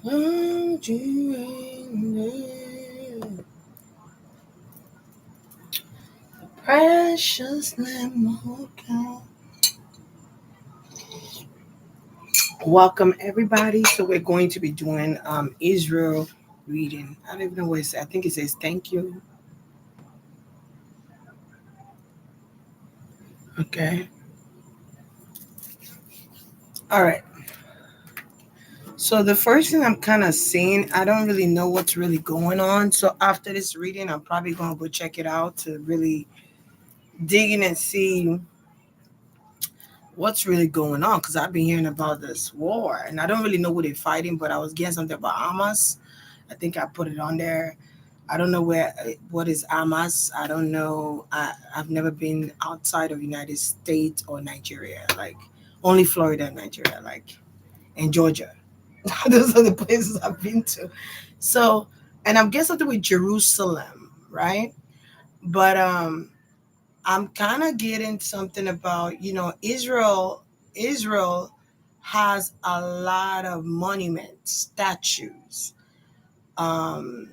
Won't you reign there? Precious Lamb of God. Welcome everybody. So we're going to be doing Israel reading. I don't even know what it says. I think it says thank you. Okay. All right. So the first thing I'm kind of seeing, I don't really know what's really going on. So after this reading, I'm probably gonna go check it out to really dig in and see what's really going on, because I've been hearing about this war and I don't really know who they're fighting, but I was getting something about Hamas. I think I put it on there. I don't know what is Hamas. I don't know. I've never been outside of United States or Nigeria, like only Florida and Nigeria, like and Georgia. Those are the places I've been to. So, and I'm getting something with Jerusalem, right? But I'm kind of getting something about, Israel has a lot of monuments, statues, um,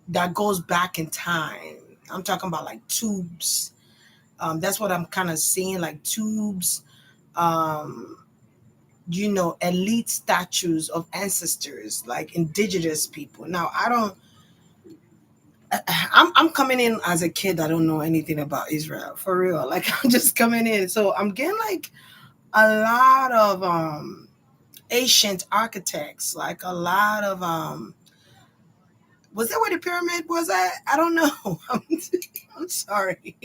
that goes back in time. I'm talking about like tubes. That's what I'm kind of seeing, like tubes, um, elite statues of ancestors, like indigenous people. Now, I'm coming in as a kid. I don't know anything about Israel for real. Like I'm just coming in, so I'm getting like a lot of ancient architects, like a lot of was that where the pyramid was at? I don't know. I'm sorry.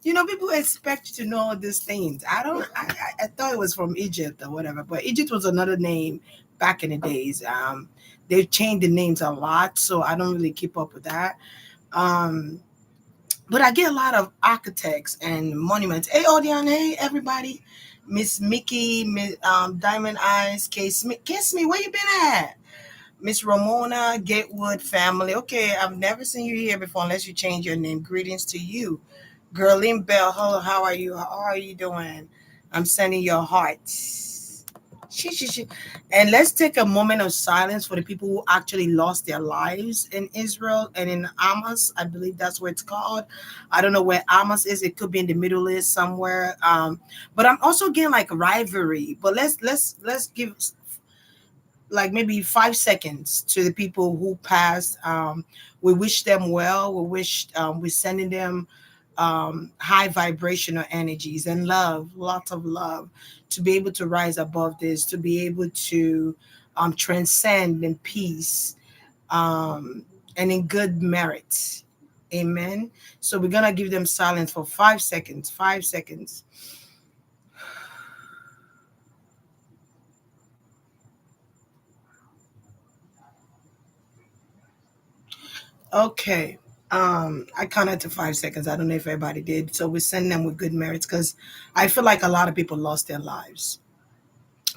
People expect you to know all these things. I don't. I thought it was from Egypt or whatever, but Egypt was another name back in the days. They've changed the names a lot, so I don't really keep up with that. Um, but I get a lot of architects and monuments. Hey, Odion, hey, everybody. Miss Mickey, Miss Diamond Eyes, Kiss Me, where you been at? Miss Ramona, Gatewood family. Okay, I've never seen you here before unless you change your name. Greetings to you. Girlene Bell, hello, how are you? How are you doing? I'm sending your hearts. She. And let's take a moment of silence for the people who actually lost their lives in Israel and in Hamas. I believe that's what it's called. I don't know where Hamas is. It could be in the Middle East somewhere. But I'm also getting like rivalry. But let's give like maybe 5 seconds to the people who passed. We wish them well. We're sending them high vibrational energies and love, lots of love, to be able to rise above this, to be able to transcend in peace, um, and in good merit. Amen. So we're gonna give them silence for 5 seconds. 5 seconds. Okay. I counted to 5 seconds. I don't know if everybody did. So we send them with good merits because I feel like a lot of people lost their lives.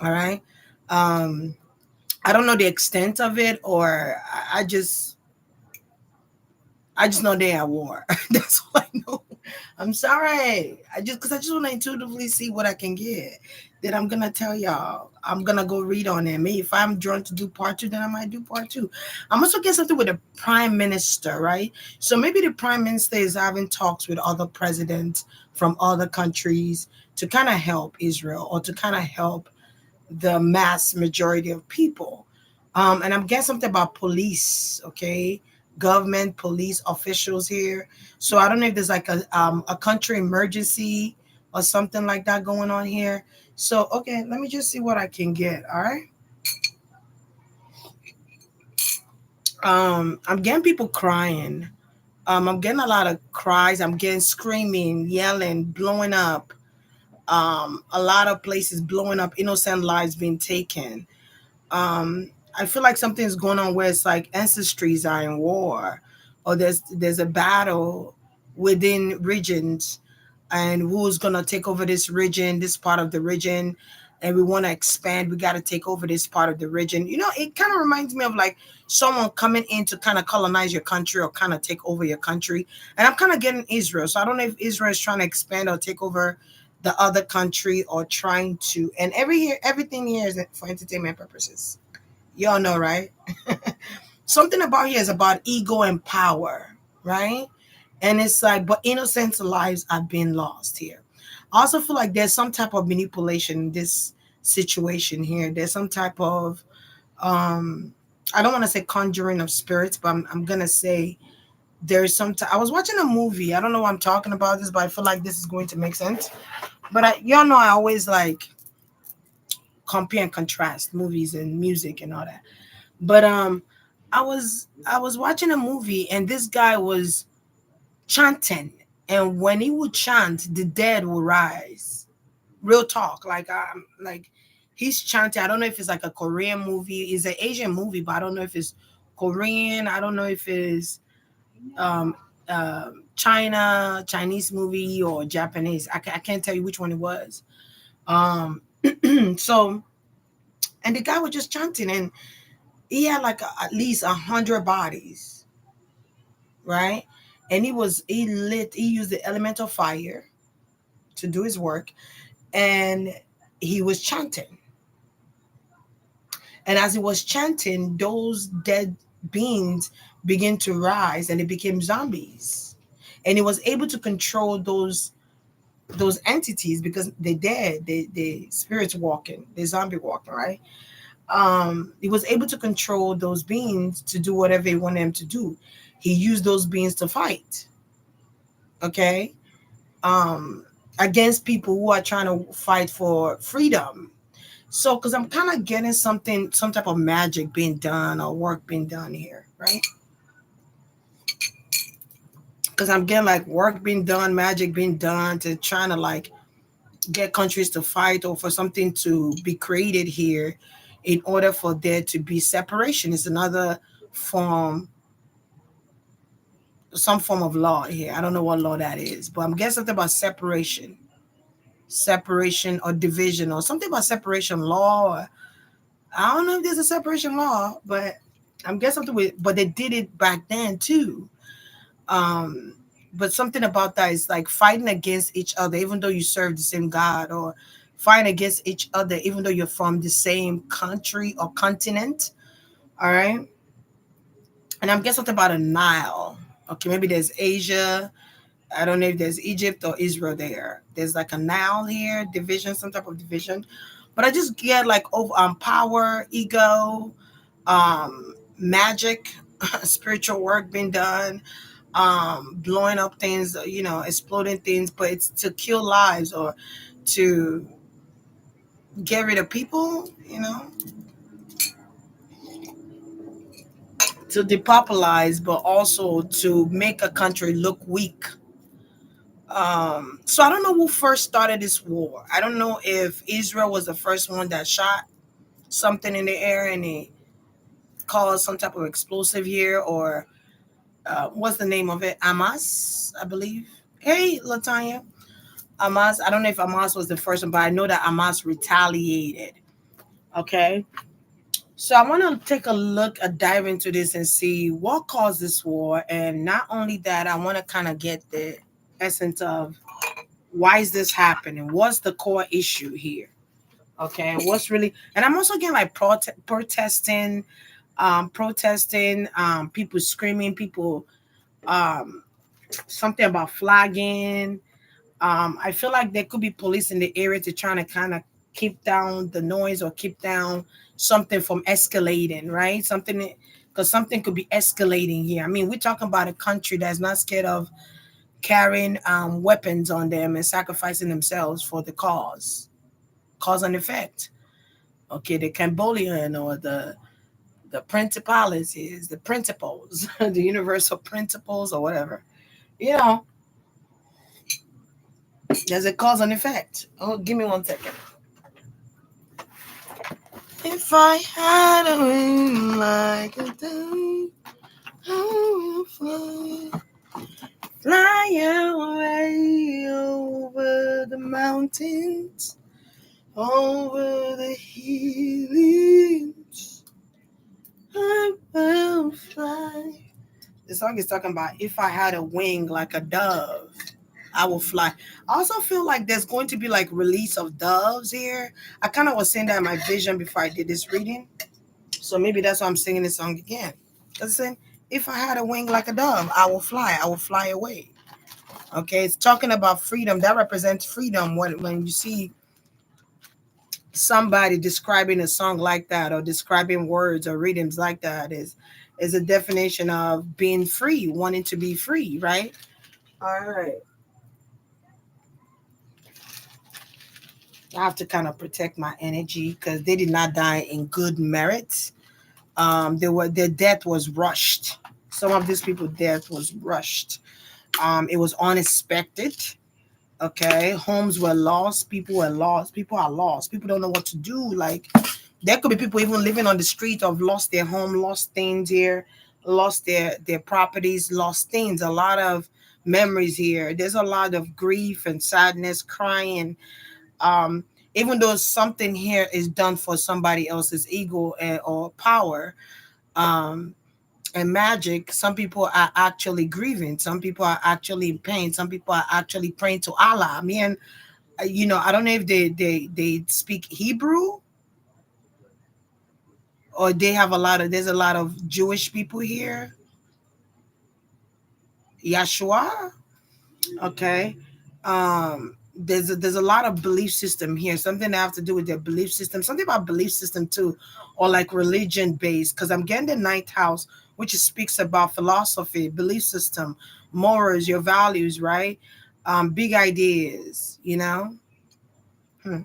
All right. Um, I don't know the extent of it, or I just know they at war. That's all I know. I'm sorry. I just want to intuitively see what I can get. Then I'm gonna tell y'all. I'm gonna go read on it. Maybe if I'm drawn to do part two, then I might do part two. I'm also get something with the prime minister, right? So maybe the prime minister is having talks with other presidents from other countries to kind of help Israel or to kind of help the mass majority of people. And I'm getting something about police, okay? Government, police officials here. So I don't know if there's like a country emergency or something like that going on here. So okay, let me just see what I can get. All right. I'm getting people crying. I'm getting a lot of cries. I'm getting screaming, yelling, blowing up. A lot of places blowing up, innocent lives being taken. I feel like something's going on where it's like ancestries are in war, or there's a battle within regions, and who's gonna take over this region, this part of the region, and we want to expand. We got to take over this part of the region. It kind of reminds me of like someone coming in to kind of colonize your country or kind of take over your country. And I'm kind of getting Israel, so I don't know if Israel is trying to expand or take over the other country or trying to. And everything here is for entertainment purposes. Y'all know, right? Something about here is about ego and power, right? And it's like, but innocent lives are being lost here. I also feel like there's some type of manipulation in this situation here. There's some type of I don't want to say conjuring of spirits, but I'm gonna say there's some. I was watching a movie. I don't know why I'm talking about this, but I feel like this is going to make sense. But y'all know I always like compare and contrast movies and music and all that. But I was watching a movie and this guy was chanting, and when he would chant, the dead will rise. Real talk, like he's chanting. I don't know if it's like a Korean movie. It's an Asian movie, but I don't know if it's Korean. I don't know if it's um Chinese movie or Japanese. I can't tell you which one it was. Um, so and the guy was just chanting, and he had like at least 100 bodies, right? And he used the elemental fire to do his work, and he was chanting. And as he was chanting, those dead beings began to rise and they became zombies. And he was able to control those entities because they're dead, they spirits walking, they zombie walking, right? He was able to control those beings to do whatever he wanted them to do. He used those beings to fight, okay, um, against people who are trying to fight for freedom. So, because I'm kind of getting something, some type of magic being done or work being done here, right? Because I'm getting like work being done, magic being done to trying to like get countries to fight or for something to be created here in order for there to be separation. It's another form, some form of law here. I don't know what law that is, but I'm getting something about separation or division or something about separation law. I don't know if there's a separation law, but I'm guessing something with. But they did it back then too. Um, but something about that is like fighting against each other, even though you serve the same God, or fighting against each other, even though you're from the same country or continent. All right, and I'm guessing something about a Nile. Okay, maybe there's Asia. I don't know if there's Egypt or Israel there. There's like a Nile here, division, some type of division. But I just get like over power, ego, magic, spiritual work being done, blowing up things, exploding things, but it's to kill lives or to get rid of people, to depopularize, but also to make a country look weak. So I don't know who first started this war. I don't know if Israel was the first one that shot something in the air and it caused some type of explosive here, or what's the name of it? Hamas, I believe. Hey, Latanya. Hamas. I don't know if Hamas was the first one, but I know that Hamas retaliated. Okay. So I want to take a look, a dive into this and see what caused this war. And not only that, I want to kind of get the essence of why is this happening? What's the core issue here? Okay. What's really, and I'm also getting like protesting, people screaming, people, um, something about flagging. I feel like there could be police in the area to trying to kind of keep down the noise or keep down something from escalating, right? Something because something could be escalating here. I mean, we're talking about a country that's not scared of carrying weapons on them and sacrificing themselves for the cause and effect. Okay, the Cambodian or the principalities, the principles, the universal principles or whatever. You know, there's a cause and effect. Oh, give me 1 second. If I had a wing like a dove, I will fly away over the mountains, over the hills. I will fly. The song is talking about if I had a wing like a dove, I will fly. I also feel like there's going to be like release of doves here. I kind of was saying that in my vision before I did this reading. So maybe that's why I'm singing this song again. Because saying, if I had a wing like a dove, I will fly. I will fly away. Okay, it's talking about freedom. That represents freedom. When you see somebody describing a song like that, or describing words or rhythms like that, is a definition of being free, wanting to be free, right? All right. I have to kind of protect my energy because they did not die in good merits. Their death was rushed. Some of these people's death was rushed. It was unexpected. Okay, homes were lost. People were lost. People are lost. People don't know what to do. Like there could be people even living on the street of lost their home, lost things here, lost their properties, lost things. A lot of memories here. There's a lot of grief and sadness, crying. Um, Even though something here is done for somebody else's ego or power, um, and magic, some people are actually grieving. Some people are actually in pain. Some people are actually praying to Allah. I mean, I don't know if they speak Hebrew, or they have there's a lot of Jewish people here. Yeshua. Okay. There's a lot of belief system here. Something that have to do with their belief system. Something about belief system too, or like religion based. Because I'm getting the ninth house, which speaks about philosophy, belief system, morals, your values, right? Big ideas. Hmm.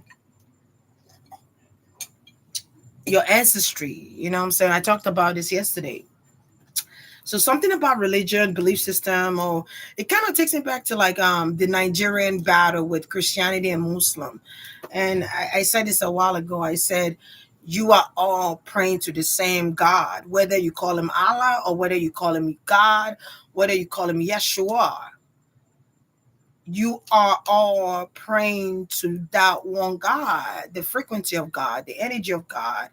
Your ancestry. You know what I'm saying? I talked about this yesterday. So something about religion, belief system, or it kind of takes me back to like the Nigerian battle with Christianity and Muslim. And I said this a while ago. I said, you are all praying to the same God, whether you call him Allah or whether you call him God, whether you call him Yeshua. You are all praying to that one God, the frequency of God, the energy of God.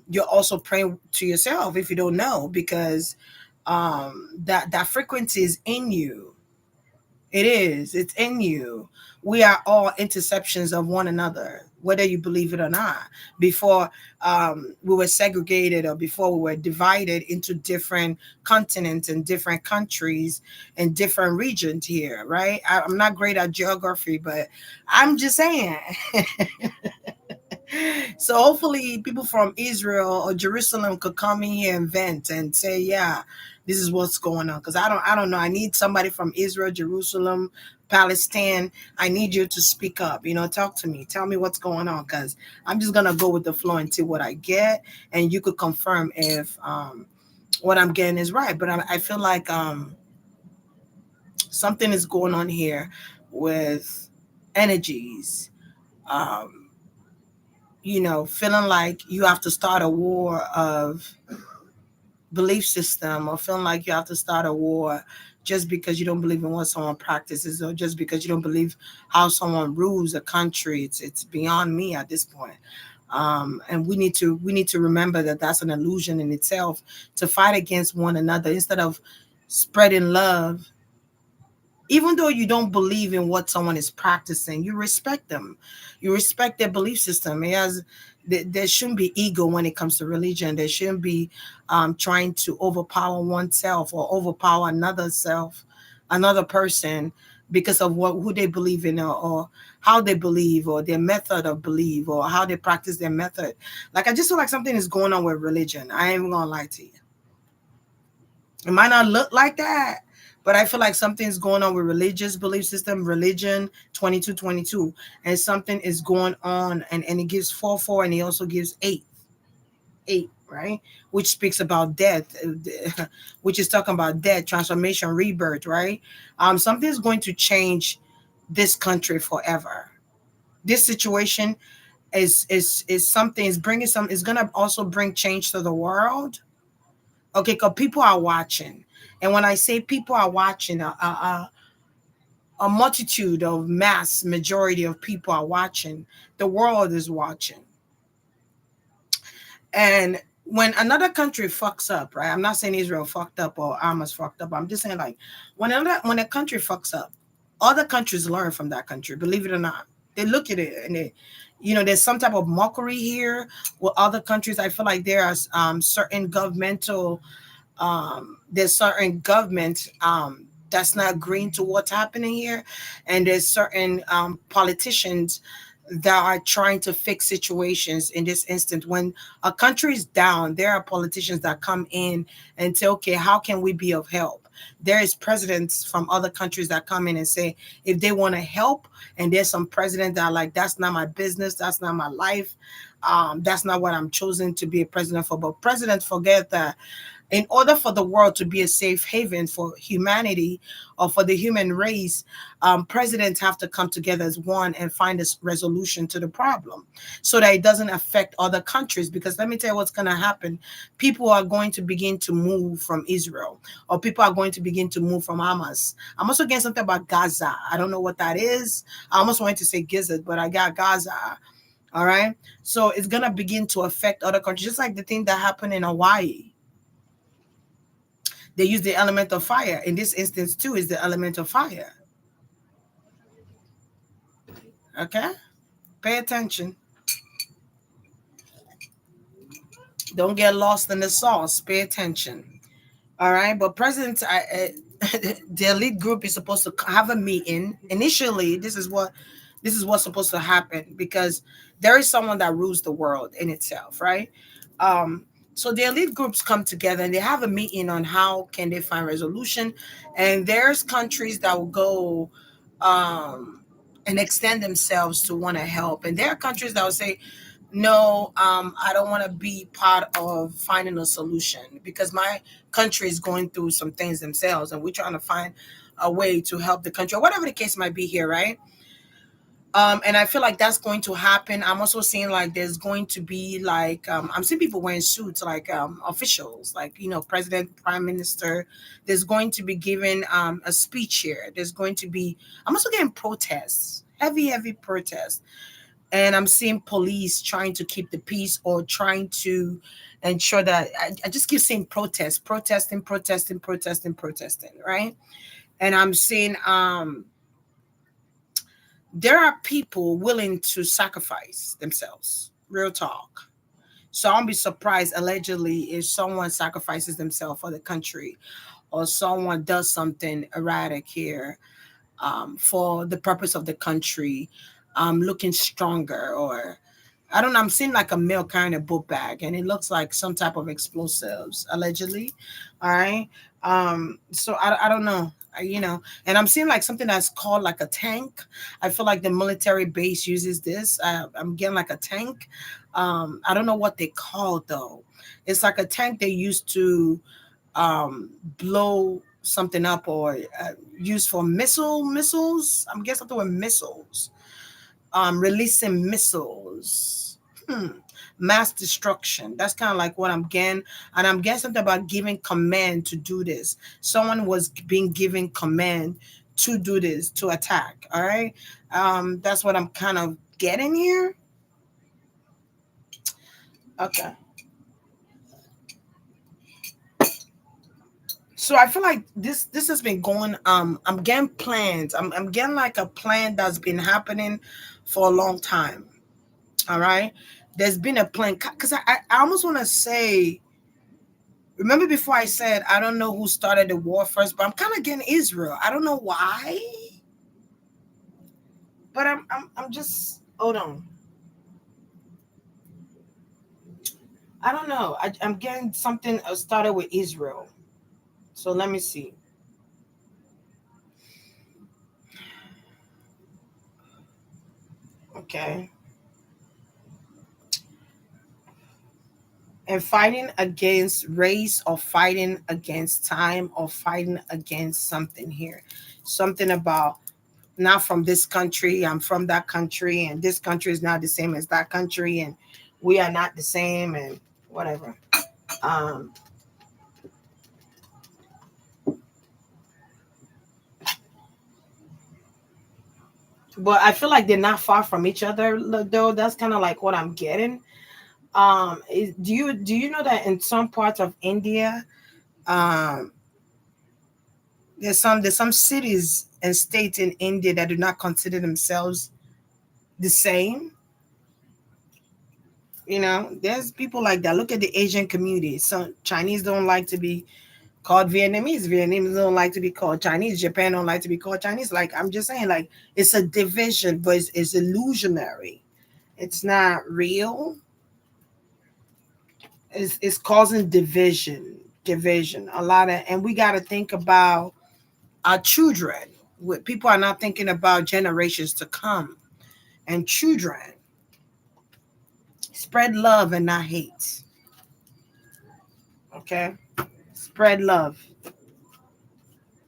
You're also praying to yourself if you don't know, because that frequency is in you. It is. It's in you. We are all interceptions of one another, whether you believe it or not. Before we were segregated, or before we were divided into different continents and different countries and different regions here, right? I'm not great at geography, but I'm just saying. So hopefully people from Israel or Jerusalem could come in here and vent and say, yeah, this is what's going on. Because I don't know. I need somebody from Israel, Jerusalem, Palestine. I need you to speak up. Talk to me. Tell me what's going on. Because I'm just gonna go with the flow and see what I get, and you could confirm if what I'm getting is right. But I feel like something is going on here with energies. Um, feeling like you have to start a war of belief system, or feeling like you have to start a war just because you don't believe in what someone practices, or just because you don't believe how someone rules a country. It's beyond me at this point. And we need to remember that that's an illusion in itself, to fight against one another instead of spreading love. Even though you don't believe in what someone is practicing, you respect them. You respect their belief system. There shouldn't be ego when it comes to religion. There shouldn't be trying to overpower oneself or overpower another self, another person, because of who they believe in, or how they believe, or their method of belief, or how they practice their method. Like, I just feel like something is going on with religion. I ain't even gonna lie to you. It might not look like that, but I feel like something's going on with religious belief system, religion, 2222, and something is going on, and it gives 4 4, and he also gives 8, right? Which speaks about death, which is talking about death, transformation, rebirth, right? Something's going to change this country forever. This situation is something, is bringing some, is gonna also bring change to the world. Okay, because people are watching. And when I say people are watching, a multitude of mass majority of people are watching. The world is watching. And when another country fucks up, right? I'm not saying Israel fucked up or Hamas fucked up. I'm just saying, like, when a country fucks up, other countries learn from that country. Believe it or not, they look at it, and There's some type of mockery here with other countries. I feel like there are certain governmental there's certain government that's not agreeing to what's happening here, and there's certain politicians that are trying to fix situations. In this instance, when a country is down, there are politicians that come in and say, okay, how can we be of help? There is presidents from other countries that come in and say if they want to help, and there's some presidents that are like, that's not my business, that's not my life, that's not what I'm chosen to be a president for. But presidents forget that in order for the world to be a safe haven for humanity or for the human race, presidents have to come together as one and find a resolution to the problem so that it doesn't affect other countries. Because let me tell you what's going to happen. People are going to begin to move from Israel, or people are going to begin to move from Hamas. I'm also getting something about Gaza. I don't know what that is. I almost wanted to say Gizzard, but I got Gaza. All right. So it's going to begin to affect other countries, just like the thing that happened in Hawaii. They use the element of fire. In this instance, too, is the element of fire. Okay? Pay attention. Don't get lost in the sauce. Pay attention. All right? But President, the elite group is supposed to have a meeting. Initially, this is what's supposed to happen, because there is someone that rules the world in itself, right? Um, so the elite groups come together and they have a meeting on how can they find resolution. And there's countries that will go and extend themselves to want to help. And there are countries that will say, no, I don't want to be part of finding a solution because my country is going through some things themselves, and we're trying to find a way to help the country, or whatever the case might be here, right? And I feel like that's going to happen. I'm also seeing like there's going to be like I'm seeing people wearing suits, like officials, like president, prime minister. There's going to be given a speech here. There's going to be. I'm also getting protests, heavy protests, and I'm seeing police trying to keep the peace or trying to ensure that I just keep saying protesting, right? And I'm seeing there are people willing to sacrifice themselves. Real talk. So I'll be surprised allegedly if someone sacrifices themselves for the country, or someone does something erratic here for the purpose of the country, looking stronger, or I don't know. I'm seeing like a male carrying a book bag, and it looks like some type of explosives, allegedly. All right. So I don't know. And I'm seeing like something that's called like a tank. I feel like the military base uses this. I'm getting like a tank. I don't know what they call it, though. It's like a tank they used to blow something up, or use for missiles. I'm guessing something with missiles, releasing missiles. Hmm. Mass destruction. That's kind of like what I'm getting. And I'm getting something about giving command to do this. Someone was being given command to do this, to attack. All right. That's what I'm kind of getting here. Okay. So I feel like this has been going. I'm getting plans. I'm getting like a plan that's been happening for a long time. All right. There's been a plan, because I almost want to say, remember before I said I don't know who started the war first, but I'm kind of getting Israel. I don't know why, but I'm just, hold on. I don't know. I'm getting something started with Israel. So let me see. Okay. And fighting against race, or fighting against time, or fighting against something here. Something about not from this country, I'm from that country, and this country is not the same as that country, and we are not the same, and whatever. Um, but I feel like they're not far from each other, though. That's kind of like what I'm getting. Do you know that in some parts of India, um, there's some cities and states in India that do not consider themselves the same. There's people like that. Look at the Asian community. Some Chinese don't like to be called Vietnamese. Vietnamese don't like to be called Chinese. Japan don't like to be called Chinese. Like, I'm just saying, like, it's a division, but it's illusionary. It's not real. It's causing division. A lot of, and we got to think about our children. People are not thinking about generations to come and children. Spread love and not hate. Okay, spread love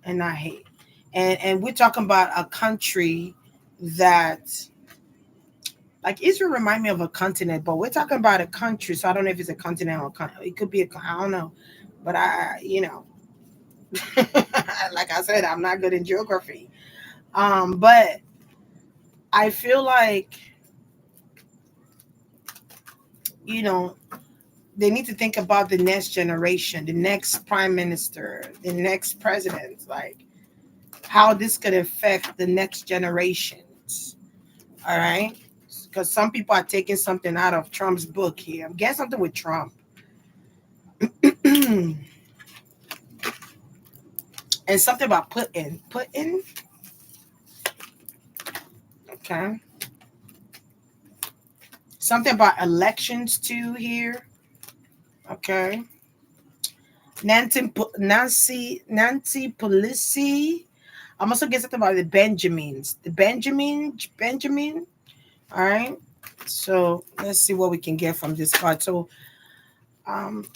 and not hate. And we're talking about a country that, like, Israel remind me of a continent, but we're talking about a country, so I don't know if it's a continent or it could be I don't know, but like I said, I'm not good in geography. But I feel like, you know they need to think about the next generation, the next prime minister, the next president, like how this could affect the next generations. All right. Because some people are taking something out of Trump's book here. I'm getting something with Trump. And something about put in. Okay. Something about elections too here. Okay. Nancy Pelosi. I'm also getting something about the Benjamins. Benjamin. All right. So let's see what we can get from this card. So um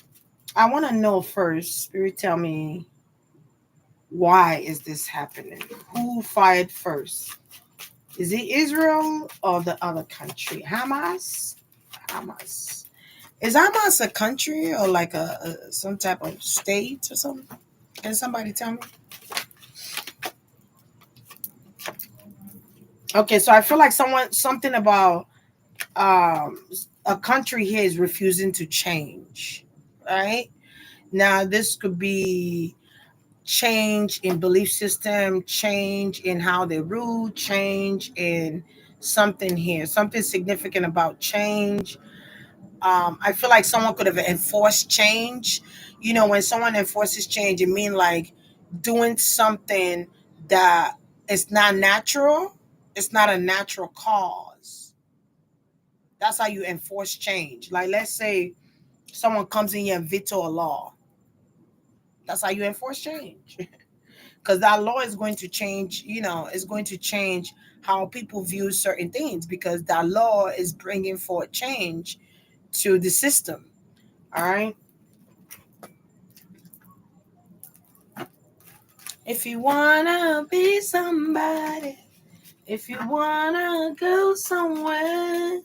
I want to know first, Spirit, tell me, why is this happening? Who fired first? Is it Israel or the other country? Hamas? Hamas. Is Hamas a country or like a some type of state or something? Can somebody tell me? Okay, so I feel like something about um a country here is refusing to change. Right? Now this could be change in belief system, change in how they rule, change in something here, something significant about change. I feel like someone could have enforced change. When someone enforces change, it means like doing something that is not natural. It's not a natural cause. That's how you enforce change. Like, let's say someone comes in here and veto a law. That's how you enforce change. Because that law is going to change, is going to change how people view certain things, because that law is bringing forth change to the system. All right. If you wanna be somebody, if you wanna go somewhere,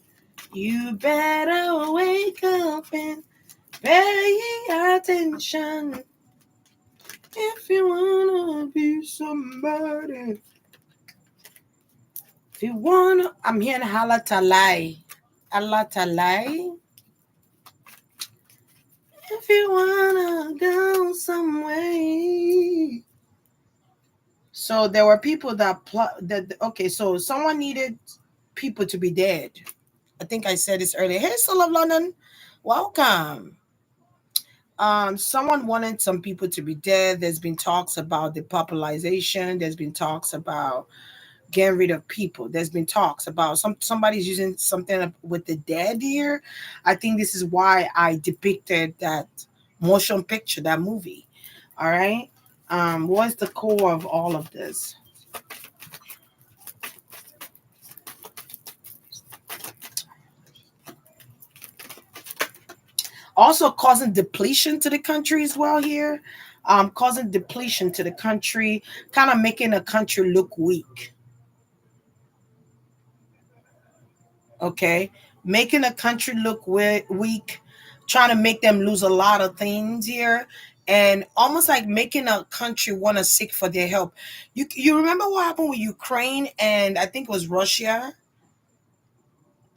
you better wake up and pay attention. If you wanna be somebody, if you wanna, I'm hearing halatalai. Halatalai. If you wanna go somewhere. So there were people that okay, so someone needed people to be dead. I think I said this earlier. Hey, Soul of London, welcome. Someone wanted some people to be dead. There's been talks about depopulation. There's been talks about getting rid of people. There's been talks about somebody's using something with the dead here. I think this is why I depicted that motion picture, that movie. All right. What's the core of all of this? Also causing depletion to the country as well here. Causing depletion to the country, kind of making a country look weak. Okay, making a country look weak, trying to make them lose a lot of things here, and almost like making a country want to seek for their help. You remember what happened with Ukraine and I think it was Russia.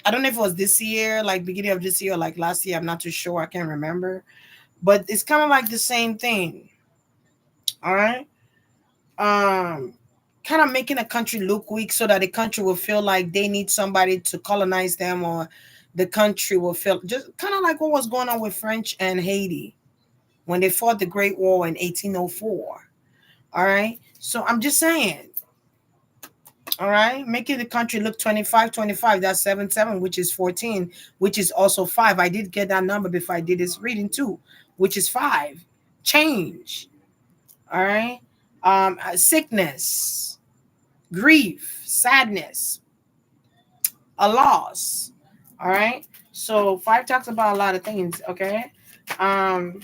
I don't know if it was this year, like beginning of this year, or like last year. I'm not too sure. I can't remember, but it's kind of like the same thing. All right. Um, Kind of making a country look weak so that the country will feel like they need somebody to colonize them or the country will feel just kind of like what was going on with French and Haiti when they fought the Great War in 1804. All right. So I'm just saying, all right, making the country look 25, 25. That's 7, 7, which is 14, which is also 5. I did get that number before I did this reading too, which is 5. Change. All right. Sickness, grief, sadness, a loss. All right. So 5 talks about a lot of things. Okay. Um,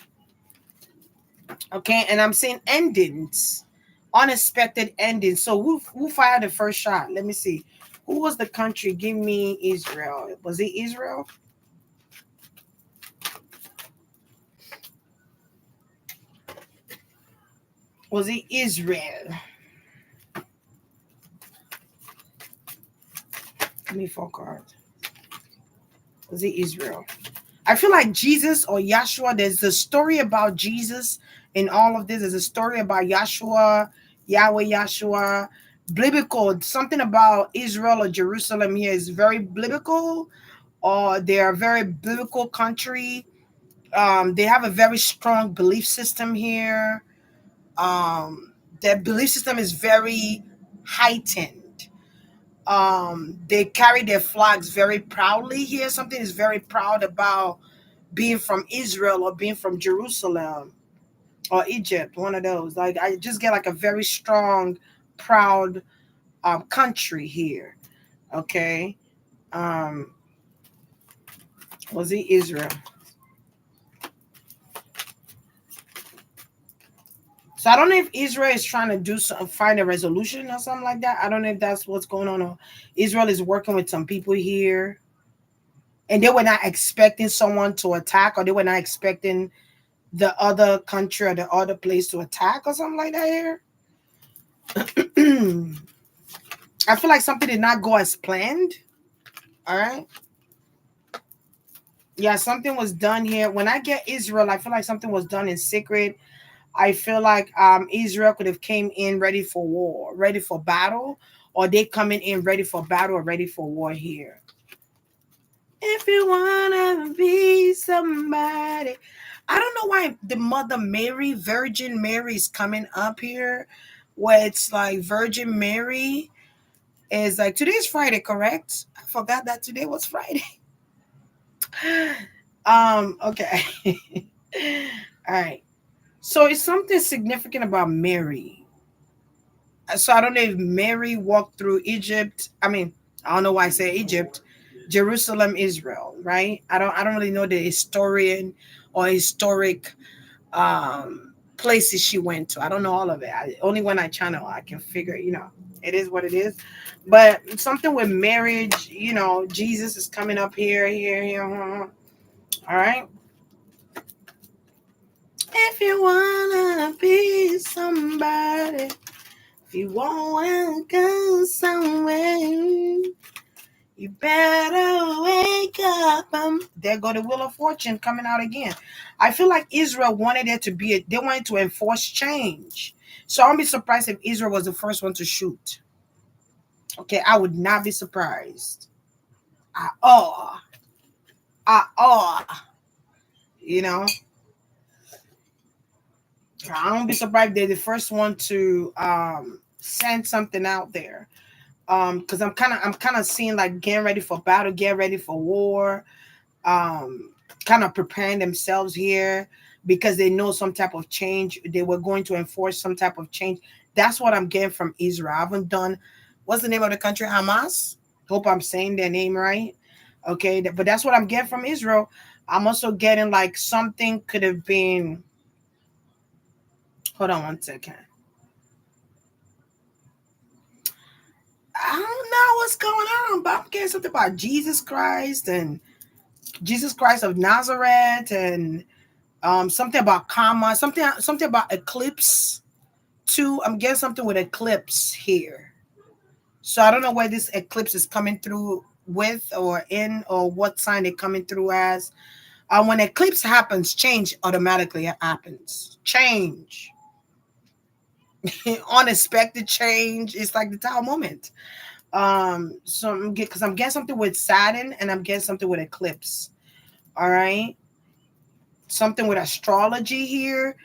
okay, and I'm saying endings, unexpected endings. So who fired the first shot? Let me see. Who was the country? Give me Israel. Was it Israel? Was it Israel? Give me 4 cards. Was it Israel? I feel like Jesus or Yahshua. There's a story about Jesus in all of this. There's a story about Yahshua, Yahweh, Yahshua. Biblical. Something about Israel or Jerusalem here is very biblical, or they're a very biblical country. They have a very strong belief system here. Their belief system is very heightened. They carry their flags very proudly here. Something is very proud about being from Israel or being from Jerusalem or Egypt. One of those. Like I just get like a very strong, proud country here. Okay. Um, was it Israel? So I don't know if Israel is trying to do some, find a resolution or something like that. I don't know if that's what's going on. Or Israel is working with some people here, and they were not expecting someone to attack, or they were not expecting the other country or the other place to attack or something like that here. I feel like something did not go as planned. All right. Yeah, something was done here. When I get Israel, I feel like something was done in secret. I feel like Israel could have came in ready for war, ready for battle, or they coming in ready for battle or ready for war here. If you wanna be somebody, I don't know why the Mother Mary, Virgin Mary, is coming up here, where it's like Virgin Mary is like today's Friday, correct? I forgot that today was Friday. Okay. All right. So it's something significant about Mary. So I don't know if Mary walked through Egypt. I mean, I don't know why I say Egypt, Jerusalem, Israel, right? I don't really know the historian or historic places she went to. I don't know all of it. Only when I channel I can figure, it is what it is. But something with marriage, Jesus is coming up here, here, here. All right. If you wanna be somebody, if you wanna go somewhere, you better wake up. There go the Wheel of Fortune coming out again. I feel like Israel wanted there to be they wanted to enforce change. So I won't be surprised if Israel was the first one to shoot. Okay, I would not be surprised. At all. At all. You know, I won't be surprised if they're the first one to send something out there. Because I'm kind of seeing like getting ready for battle, getting ready for war, um, kind of preparing themselves here because they know some type of change. They were going to enforce some type of change. That's what I'm getting from Israel. I haven't done. What's the name of the country? Hamas. Hope I'm saying their name right. Okay, but that's what I'm getting from Israel. I'm also getting like something could have been. Hold on one second. I don't know what's going on, but I'm getting something about Jesus Christ and Jesus Christ of Nazareth and something about karma, something about eclipse too. I'm getting something with eclipse here. So I don't know where this eclipse is coming through with or in or what sign it's coming through as. When eclipse happens, change automatically happens. Change. Unexpected change. It's like the Tower moment. So because I'm getting something with Saturn and I'm getting something with eclipse. All right, something with astrology here.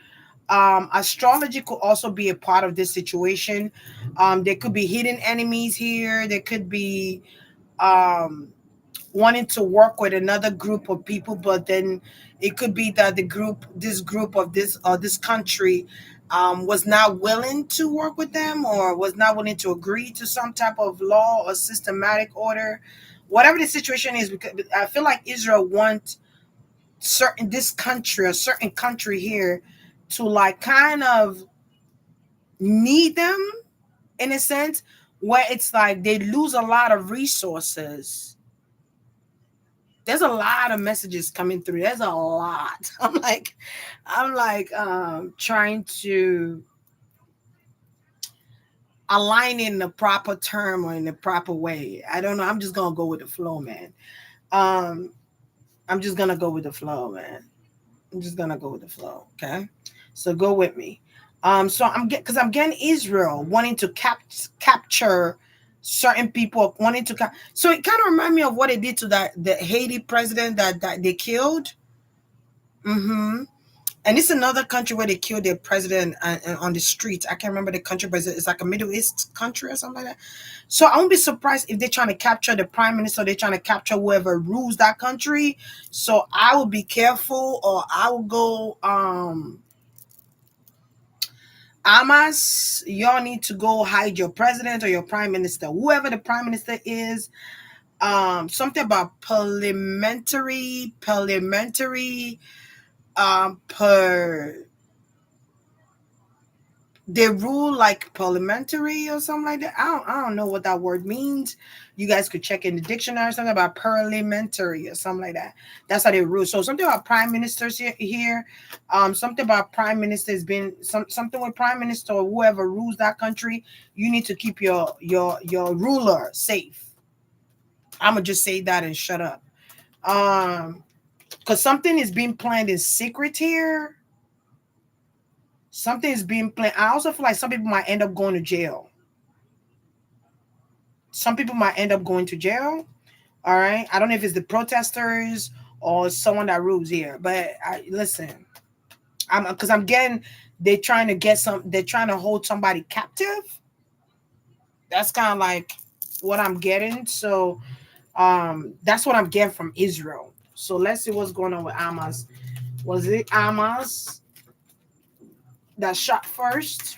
Astrology could also be a part of this situation. There could be hidden enemies here. There could be um wanting to work with another group of people, but then it could be that this group of this country was not willing to work with them, or was not willing to agree to some type of law or systematic order, whatever the situation is. Because I feel like Israel wants a certain country here to like kind of need them in a sense, where it's like they lose a lot of resources. There's a lot of messages coming through. There's a lot. I'm like trying to align in the proper term or in the proper way. I don't know. I'm just gonna go with the flow, man. Um, I'm just gonna go with the flow, man. I'm just gonna go with the flow. Okay. So go with me. So because I'm getting Israel wanting to capture certain people, wanting to so it kind of reminds me of what they did to that the Haiti president that they killed. Mm-hmm. And it's another country where they killed their president on the street. I can't remember the country, but it's like a Middle East country or something like that. So I won't be surprised if they're trying to capture the prime minister. They're trying to capture whoever rules that country. So I will be careful, or I will go. Hamas, y'all need to go hide your president or your prime minister, whoever the prime minister is. Something about parliamentary, per they rule like parliamentary or something like that. I don't know what that word means. You guys could check in the dictionary, something about parliamentary or something like that. That's how they rule. So something about prime ministers here. Something about prime ministers being something with prime minister or whoever rules that country. You need to keep your ruler safe. I'm gonna just say that and shut up. Because something is being planned in secret here. Something is being planned. I also feel like some people might end up going to jail. Some people might end up going to jail. All right. I don't know if it's the protesters or someone that rules here, but listen, I'm getting they're trying to hold somebody captive. That's kind of like what I'm getting. So that's what I'm getting from Israel. So let's see what's going on with Hamas. Was it Hamas that shot first?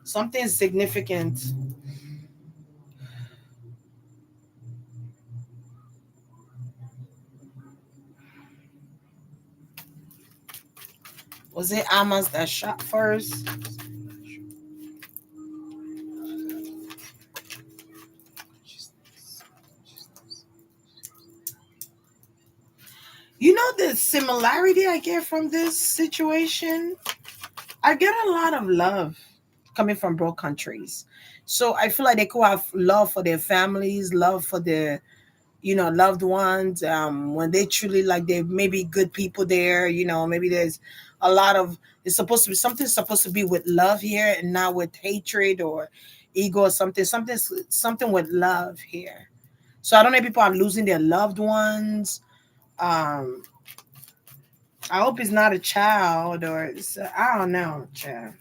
Something significant. Was it Hamas that shot first? You know the similarity I get from this situation? I get a lot of love coming from both countries. So I feel like they could have love for their families, love for their, loved ones. When they truly like they maybe good people there, maybe there's a lot of it's supposed to be something supposed to be with love here and not with hatred or ego or something with love here. So I don't know if people are losing their loved ones. Um, I hope it's not a child I don't know, child.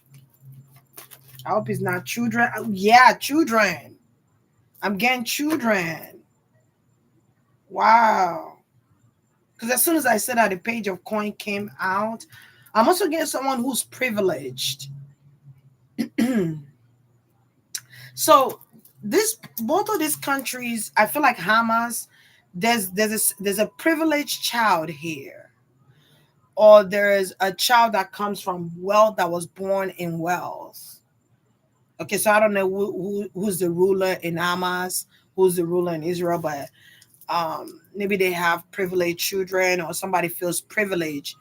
I hope it's not children. Yeah, children. I'm getting children. Wow. Because as soon as I said that the page of coin came out, I'm also getting someone who's privileged. So this both of these countries, I feel like Hamas, there's a privileged child here, or there is a child that comes from wealth that was born in wealth. Okay, so I don't know who's the ruler in Hamas, who's the ruler in Israel, but maybe they have privileged children, or somebody feels privileged,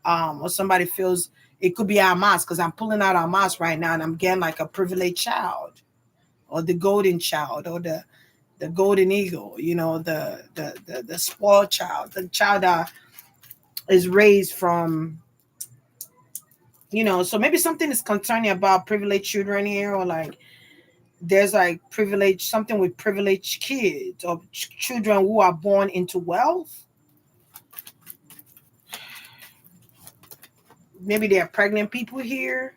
or somebody feels it could be Hamas because I'm pulling out Hamas right now and I'm getting like a privileged child, or the golden child, or the golden eagle, the spoiled child, the child that is raised from, so maybe something is concerning about privileged children here, or like there's like privilege, something with privileged kids or children who are born into wealth. Maybe there are pregnant people here.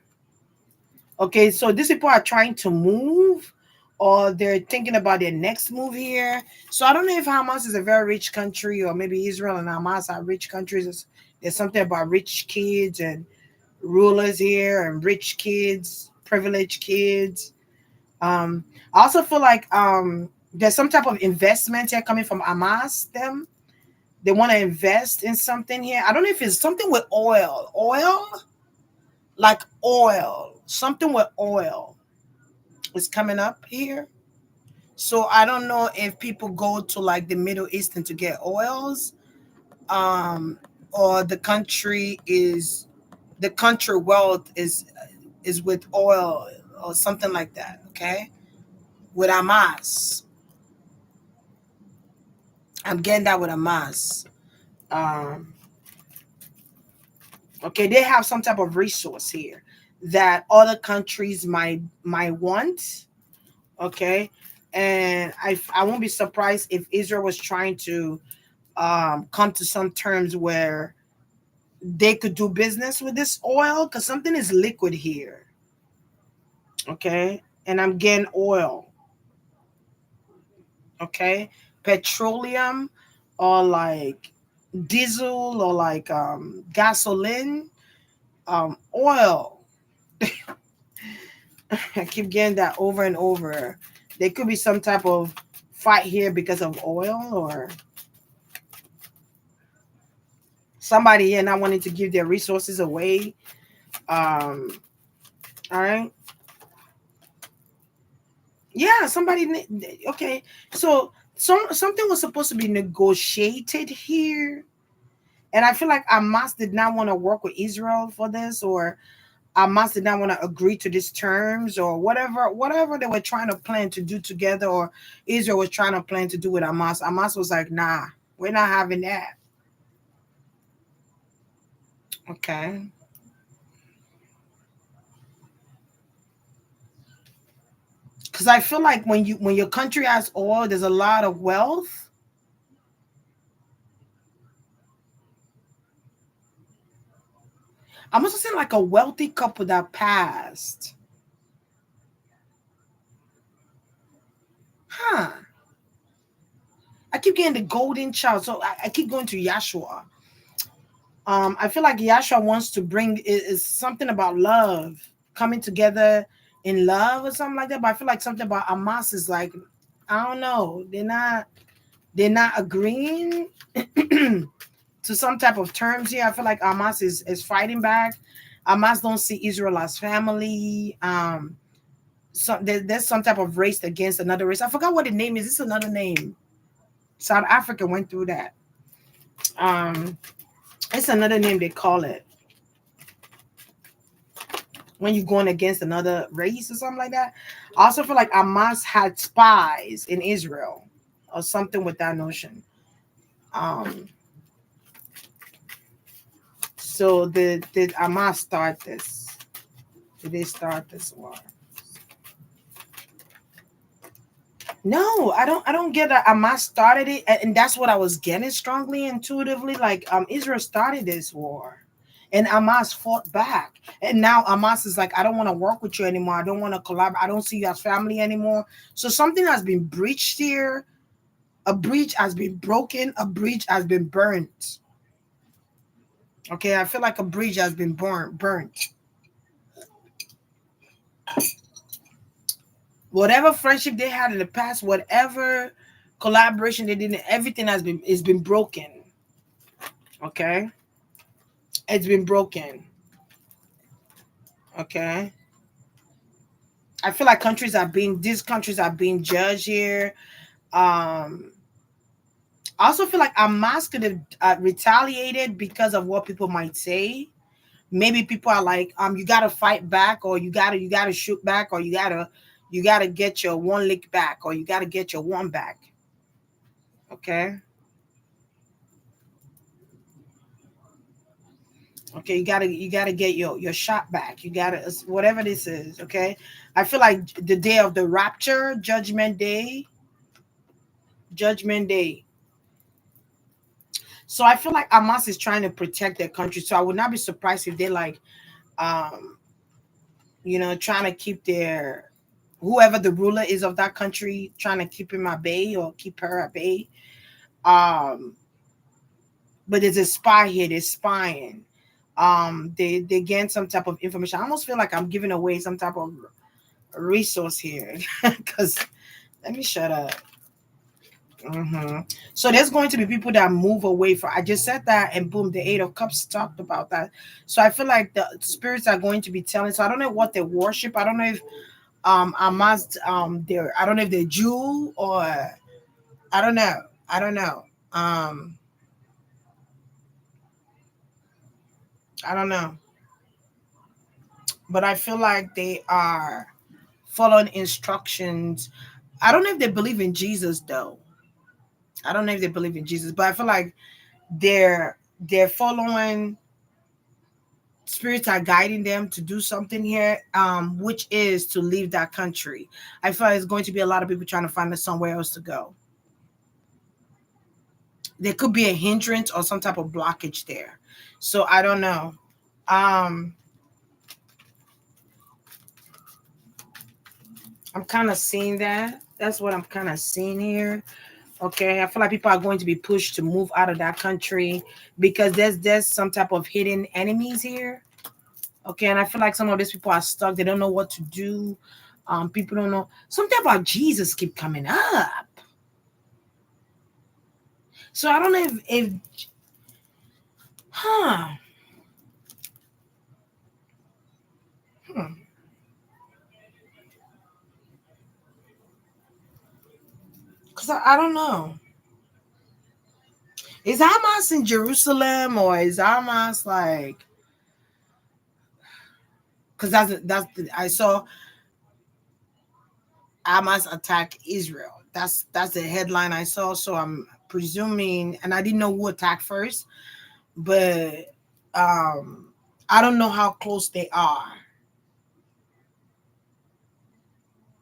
Okay, so these people are trying to move or they're thinking about their next move here. So I don't know if Hamas is a very rich country or maybe Israel and Hamas are rich countries. There's something about rich kids and rulers here and rich kids, privileged kids. Um, I also feel like there's some type of investment here coming from Hamas. Them they want to invest in something here. I don't know if it's something with oil, like oil, something with oil is coming up here. So I don't know if people go to like the Middle Eastern to get oils, um, or the country wealth is with oil or something like that. Okay, with Hamas, I'm getting that with Hamas. Um, okay, they have some type of resource here that other countries might want. Okay, and I won't be surprised if Israel was trying to come to some terms where they could do business with this oil because something is liquid here. Okay, and I'm getting oil. Okay, petroleum or like diesel or like gasoline, oil. I keep getting that over and over. There could be some type of fight here because of oil or somebody here not wanting to give their resources away. Um, all right. Yeah, okay. So something was supposed to be negotiated here. And I feel like Hamas did not want to work with Israel for this, or Hamas did not want to agree to these terms, or whatever they were trying to plan to do together, or Israel was trying to plan to do with Hamas. Hamas was like, nah, we're not having that. Okay. Because I feel like when your country has oil, there's a lot of wealth. I'm also saying like a wealthy couple that passed. Huh. I keep getting the golden child. So I keep going to Yahshua. I feel like Yahshua wants to bring is something about love, coming together in love or something like that. But I feel like something about Hamas is like, I don't know. They're not agreeing to some type of terms here. I feel like Hamas is fighting back. Hamas don't see Israel as family. There's some type of race against another race. I forgot what the name is. It's another name. South Africa went through that. Um, it's another name they call it when you're going against another race or something like that. I also feel like Hamas had spies in Israel or something with that notion. Um, so did Hamas start this? Did they start this war? No, I don't get that Hamas started it, and that's what I was getting strongly intuitively. Like Israel started this war. And Hamas fought back. And now Hamas is like, I don't want to work with you anymore. I don't want to collaborate. I don't see you as family anymore. So something has been breached here. A breach has been broken. A breach has been burnt. Okay, I feel like a bridge has been burnt. Whatever friendship they had in the past, whatever collaboration they did, everything has been broken. Okay, it's been broken. Okay, I feel like these countries are being judged here. Um, I also feel like Hamas could have retaliated because of what people might say. Maybe people are like, you gotta fight back, or you gotta shoot back, or you gotta get your one lick back, or you gotta get your one back. Okay. Okay, you gotta get your shot back. You gotta whatever this is. Okay, I feel like the day of the rapture, Judgment Day. So I feel like Hamas is trying to protect their country. So I would not be surprised if they like, um, trying to keep their whoever the ruler is of that country, trying to keep him at bay or keep her at bay. Um, but there's a spy here. They're spying. They gain some type of information. I almost feel like I'm giving away some type of resource here because let me shut up. So there's going to be people that move away from. I just said that, and boom, the Eight of Cups talked about that. So I feel like the spirits are going to be telling. So I don't know what they worship. I don't know if Hamas they're I don't know if they're Jew or I don't know. I don't know. Um, I don't know. But I feel like they are following instructions. I don't know if they believe in Jesus though. I don't know if they believe in Jesus, but I feel like they're following spirits are guiding them to do something here, which is to leave that country. I feel like there's going to be a lot of people trying to find somewhere else to go. There could be a hindrance or some type of blockage there. So I don't know. Um, I'm kind of seeing that. That's what I'm kind of seeing here. Okay, I feel like people are going to be pushed to move out of that country because there's some type of hidden enemies here. Okay, and I feel like some of these people are stuck. They don't know what to do. People don't know. Something about Jesus keep coming up. So I don't know if huh. Hmm. Cause I don't know. Is Hamas in Jerusalem or is Hamas like? Cause I saw Hamas attack Israel. That's the headline I saw. So I'm presuming, and I didn't know who attacked first, but I don't know how close they are.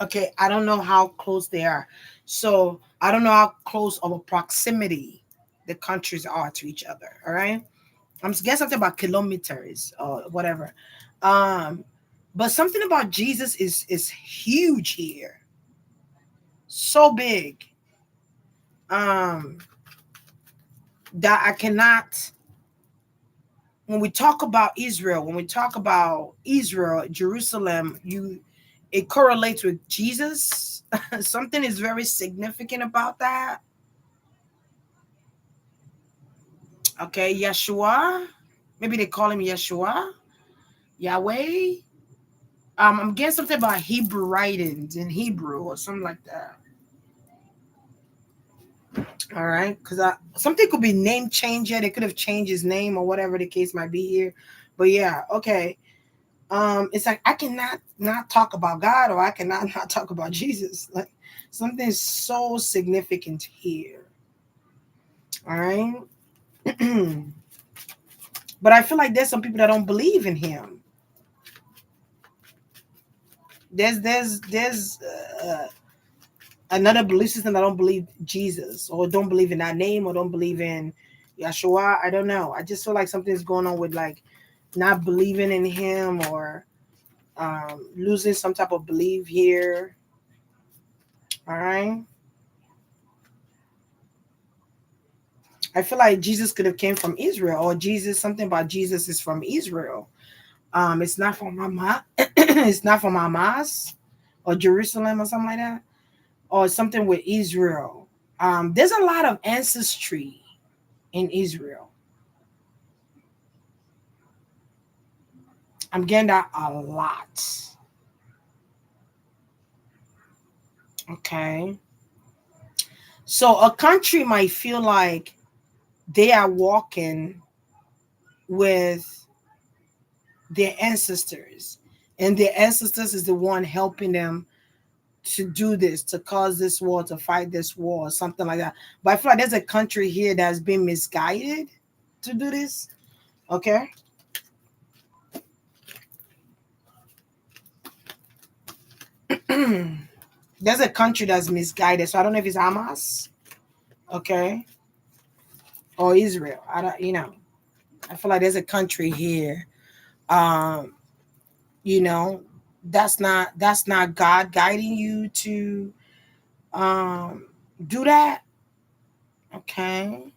Okay, I don't know how close they are. So I don't know how close of a proximity the countries are to each other. All right. I'm guessing something about kilometers or whatever. Um, but something about Jesus is huge here. So big. Um, that I cannot when we talk about Israel, Jerusalem, it correlates with Jesus. Something is very significant about that. Okay, Yeshua. Maybe they call him Yeshua, Yahweh. I'm getting something about Hebrew writings in Hebrew or something like that. All right, because something could be name changer. They could have changed his name or whatever the case might be here. But yeah, okay. It's like I cannot not talk about God or I cannot not talk about Jesus. Like something so significant here. All right. But I feel like there's some people that don't believe in him. There's another belief system that don't believe Jesus or don't believe in that name or don't believe in Yeshua. I don't know. I just feel like something's going on with like not believing in him or losing some type of belief here. All right. I feel like Jesus could have came from Israel or Jesus, something about Jesus is from Israel. It's not from Hamas. It's not from Hamas or Jerusalem or something like that. Or something with Israel. There's a lot of ancestry in Israel. I'm getting that a lot. Okay. So a country might feel like they are walking with their ancestors, and their ancestors is the one helping them to do this, to cause this war, to fight this war, or something like that. But I feel like there's a country here that's been misguided to do this. Okay. There's a country that's misguided. So I don't know if it's Hamas, okay, or Israel. I don't, I feel like there's a country here, um, you know, that's not God guiding you to um do that. Okay.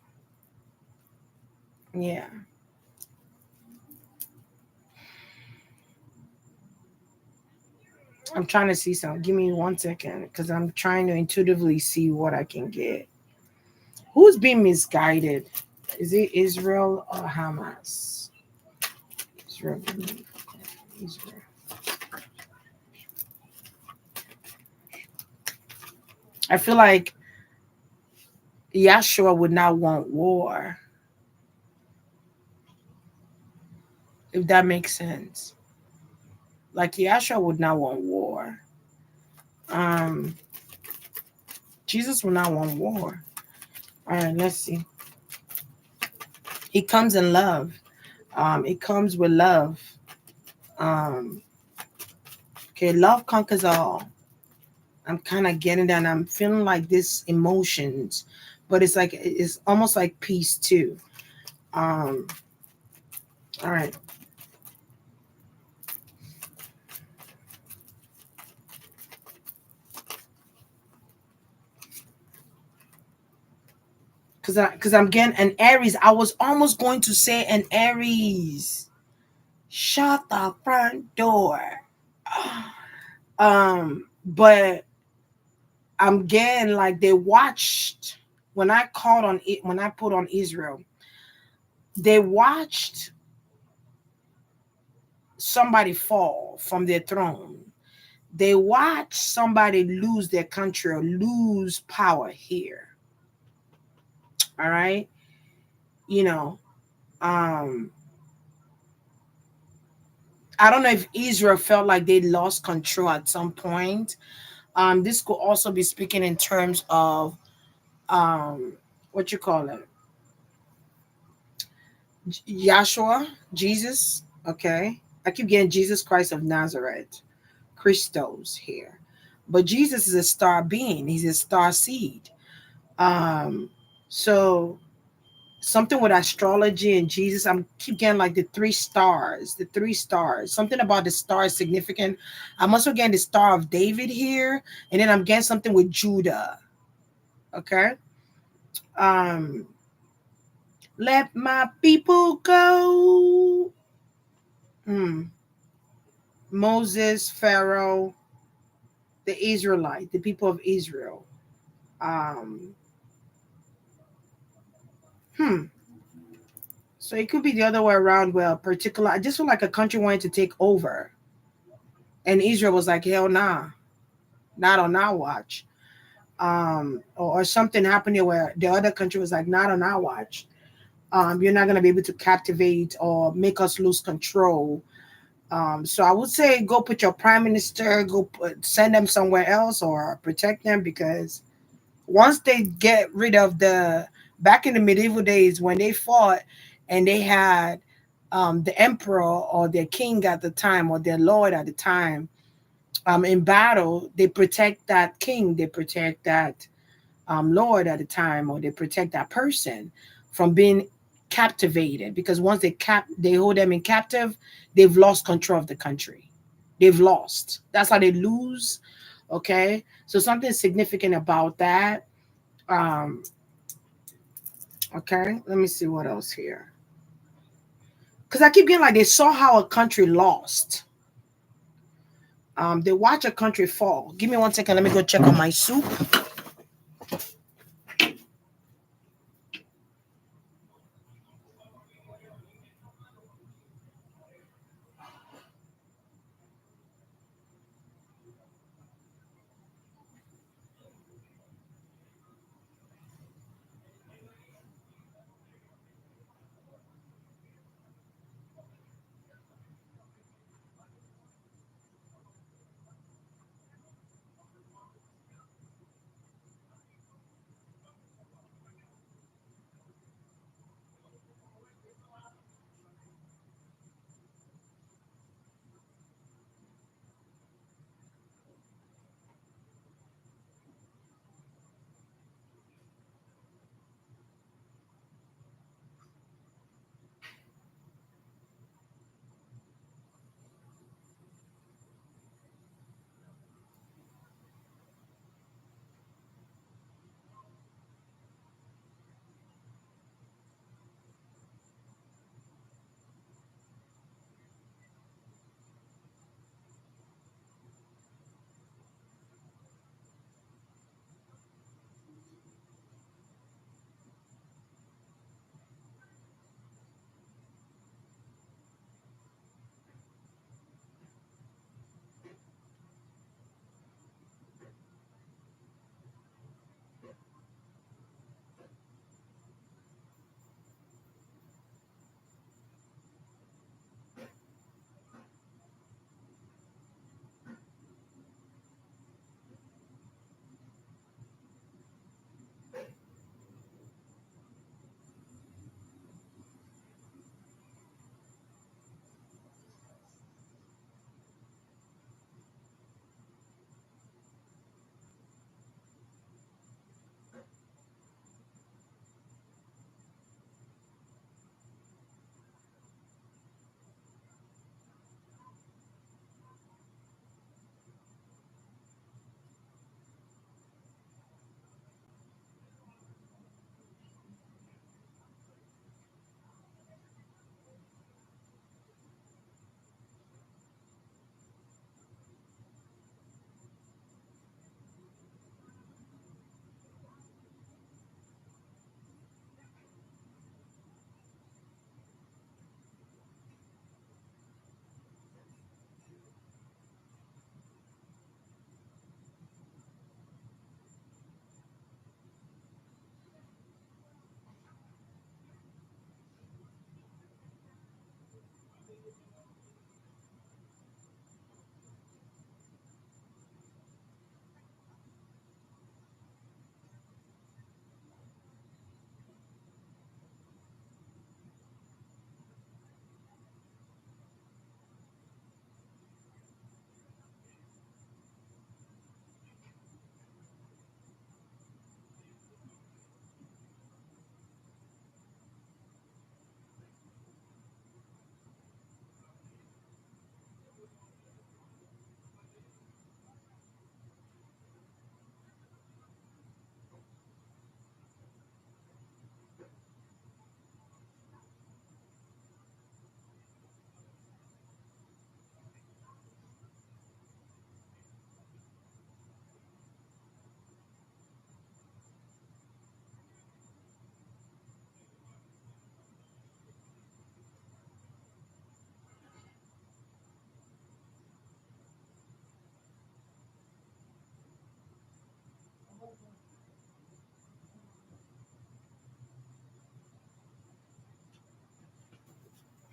Yeah. I'm trying to see something. Give me 1 second because I'm trying to intuitively see what I can get. Who's being misguided? Is it Israel or Hamas? Israel. Israel. I feel like Yahshua would not want war, if that makes sense. Like Yahshua would not want war. Um, Jesus would not want war. All right, let's see. He comes in love. It comes with love. Um, okay, love conquers all. I'm kind of getting that. And I'm feeling like this emotions, but it's like it's almost like peace too. Um, all right, because I'm getting an Aries. I was almost going to say an Aries. Shut the front door. But I'm getting like they watched when I called on it when I put on Israel. They watched somebody fall from their throne. They watched somebody lose their country or lose power here. All right, you know. Um, I don't know if Israel felt like they lost control at some point. This could also be speaking in terms of um, what you call it, Yahshua, Jesus. Okay, I keep getting Jesus Christ of Nazareth, Christos here, but Jesus is a star being. He's a star seed. Um, so something with astrology and Jesus. I'm keep getting like the three stars. Something about the star is significant. I'm also getting the Star of David here, and then I'm getting something with Judah. Okay. Um, let my people go. Hmm. Moses, Pharaoh, the Israelite, the people of Israel. Um, hmm. So it could be the other way around. Well, particular. I just feel like a country wanted to take over, and Israel was like, "Hell nah, not on our watch." Or something happened here where the other country was like, "Not on our watch. You're not gonna be able to captivate or make us lose control." So I would say go put your prime minister, send them somewhere else or protect them because once they get rid of the back in the medieval days when they fought and they had the emperor or their king at the time or their lord at the time in battle, they protect that king, they protect that lord at the time, or they protect that person from being captivated because once they hold them in captive, they've lost control of the country. They've lost. That's how they lose. Okay, so something significant about that. um okay, let me see what else here, because I keep getting like they saw how a country lost. They watch a country fall. Give me 1 second, let me go check on my soup.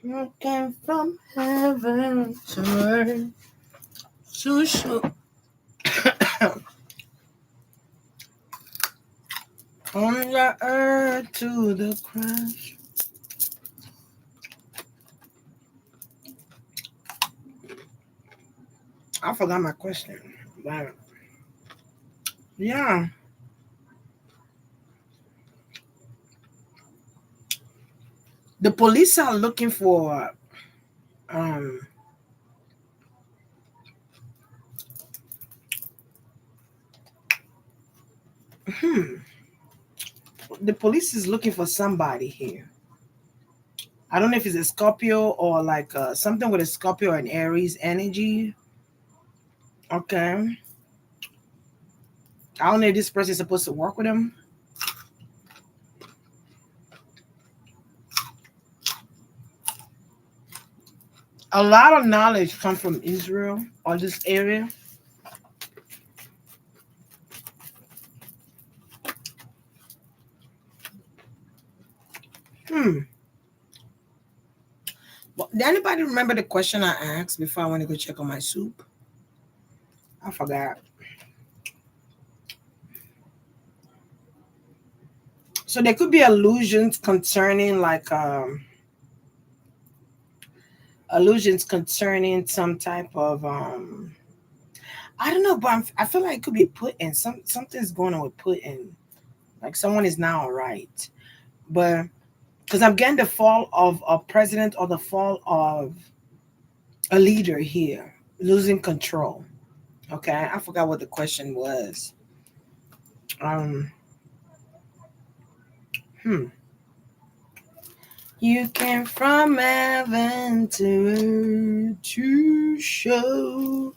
You came from heaven to earth to show on the earth to the cross. I forgot my question. But yeah, the police are looking for um hmm, the police is looking for somebody here. I don't know if it's a Scorpio or like something with a Scorpio and Aries energy. Okay. I don't know if this person is supposed to work with him. A lot of knowledge come from Israel or this area. Hmm. Well, did anybody remember the question I asked before I went to go check on my soup? I forgot. So there could be illusions concerning some type of I don't know, but I feel like it could be put in something's going on with put in. Like someone is now all right, but because I'm getting the fall of a president or the fall of a leader here, losing control. Okay, I forgot what the question was. Um, hmm. You came from heaven to earth to show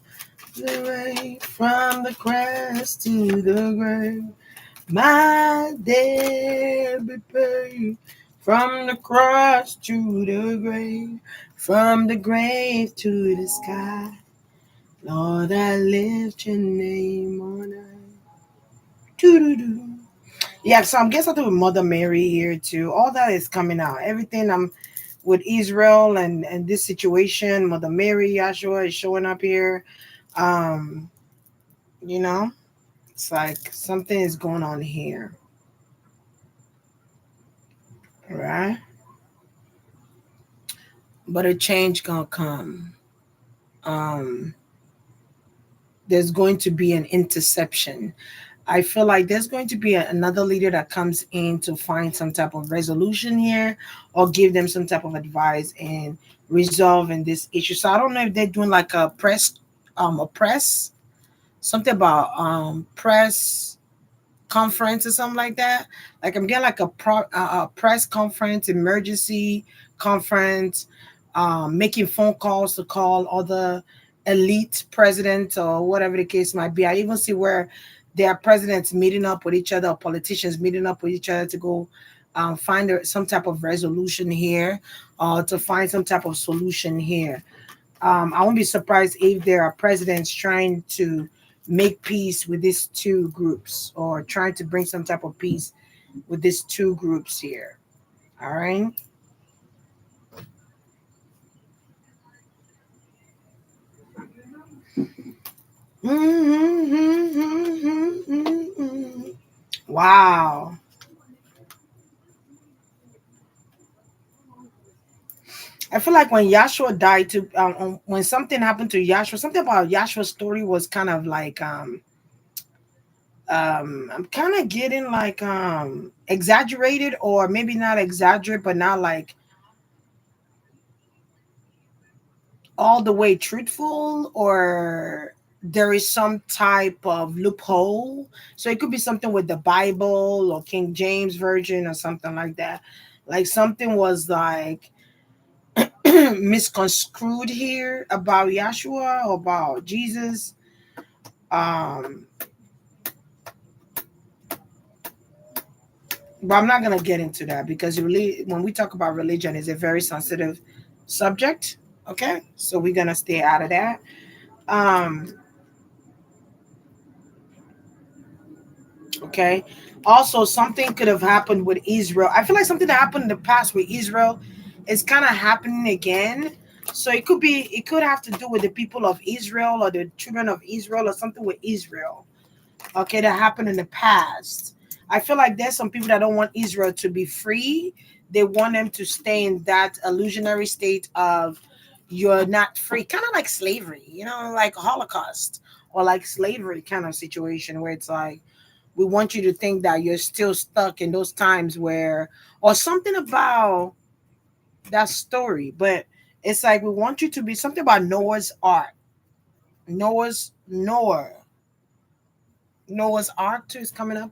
the way from the cross to the grave. My debt be paid from the cross to the grave, from the grave to the sky. Lord, I lift your name on high. Doo-doo-doo. Yeah, so I'm getting something with Mother Mary here too. All that is coming out. Everything I'm with Israel and this situation, Mother Mary, Yahshua is showing up here. Um, you know, it's like something is going on here, right? But a change gonna come. Um, there's going to be an interception. I feel like there's going to be another leader that comes in to find some type of resolution here or give them some type of advice in resolving this issue. So I don't know if they're doing like a press, something about press conference or something like that. Like I'm getting like a press conference, emergency conference, making phone calls to call other elite presidents or whatever the case might be. I even see where there are presidents meeting up with each other, or politicians meeting up with each other to go find some type of resolution here, or to find some type of solution here. I won't be surprised if there are presidents trying to make peace with these two groups or trying to bring some type of peace with these two groups here. All right. Wow. I feel like when Yahshua died, to when something happened to Yahshua, something about Yahshua's story was kind of like I'm kind of getting like exaggerated, or maybe not exaggerate, but not like all the way truthful, or there is some type of loophole. So it could be something with the Bible or King James version or something like that. Like something was like misconstrued here about Yahshua or about Jesus. Um, but I'm not gonna get into that because really, when we talk about religion, it's a very sensitive subject. Okay, so we're gonna stay out of that. Um, okay. Also, something could have happened with Israel. I feel like something that happened in the past with Israel is kind of happening again. So it could have to do with the people of Israel or the children of Israel or something with Israel. Okay, that happened in the past. I feel like there's some people that don't want Israel to be free. They want them to stay in that illusionary state of you're not free, kind of like slavery, like Holocaust or like slavery kind of situation where it's like we want you to think that you're still stuck in those times where, or something about that story, but it's like we want you to be something about Noah's Ark. Noah. Noah's Ark too is coming up.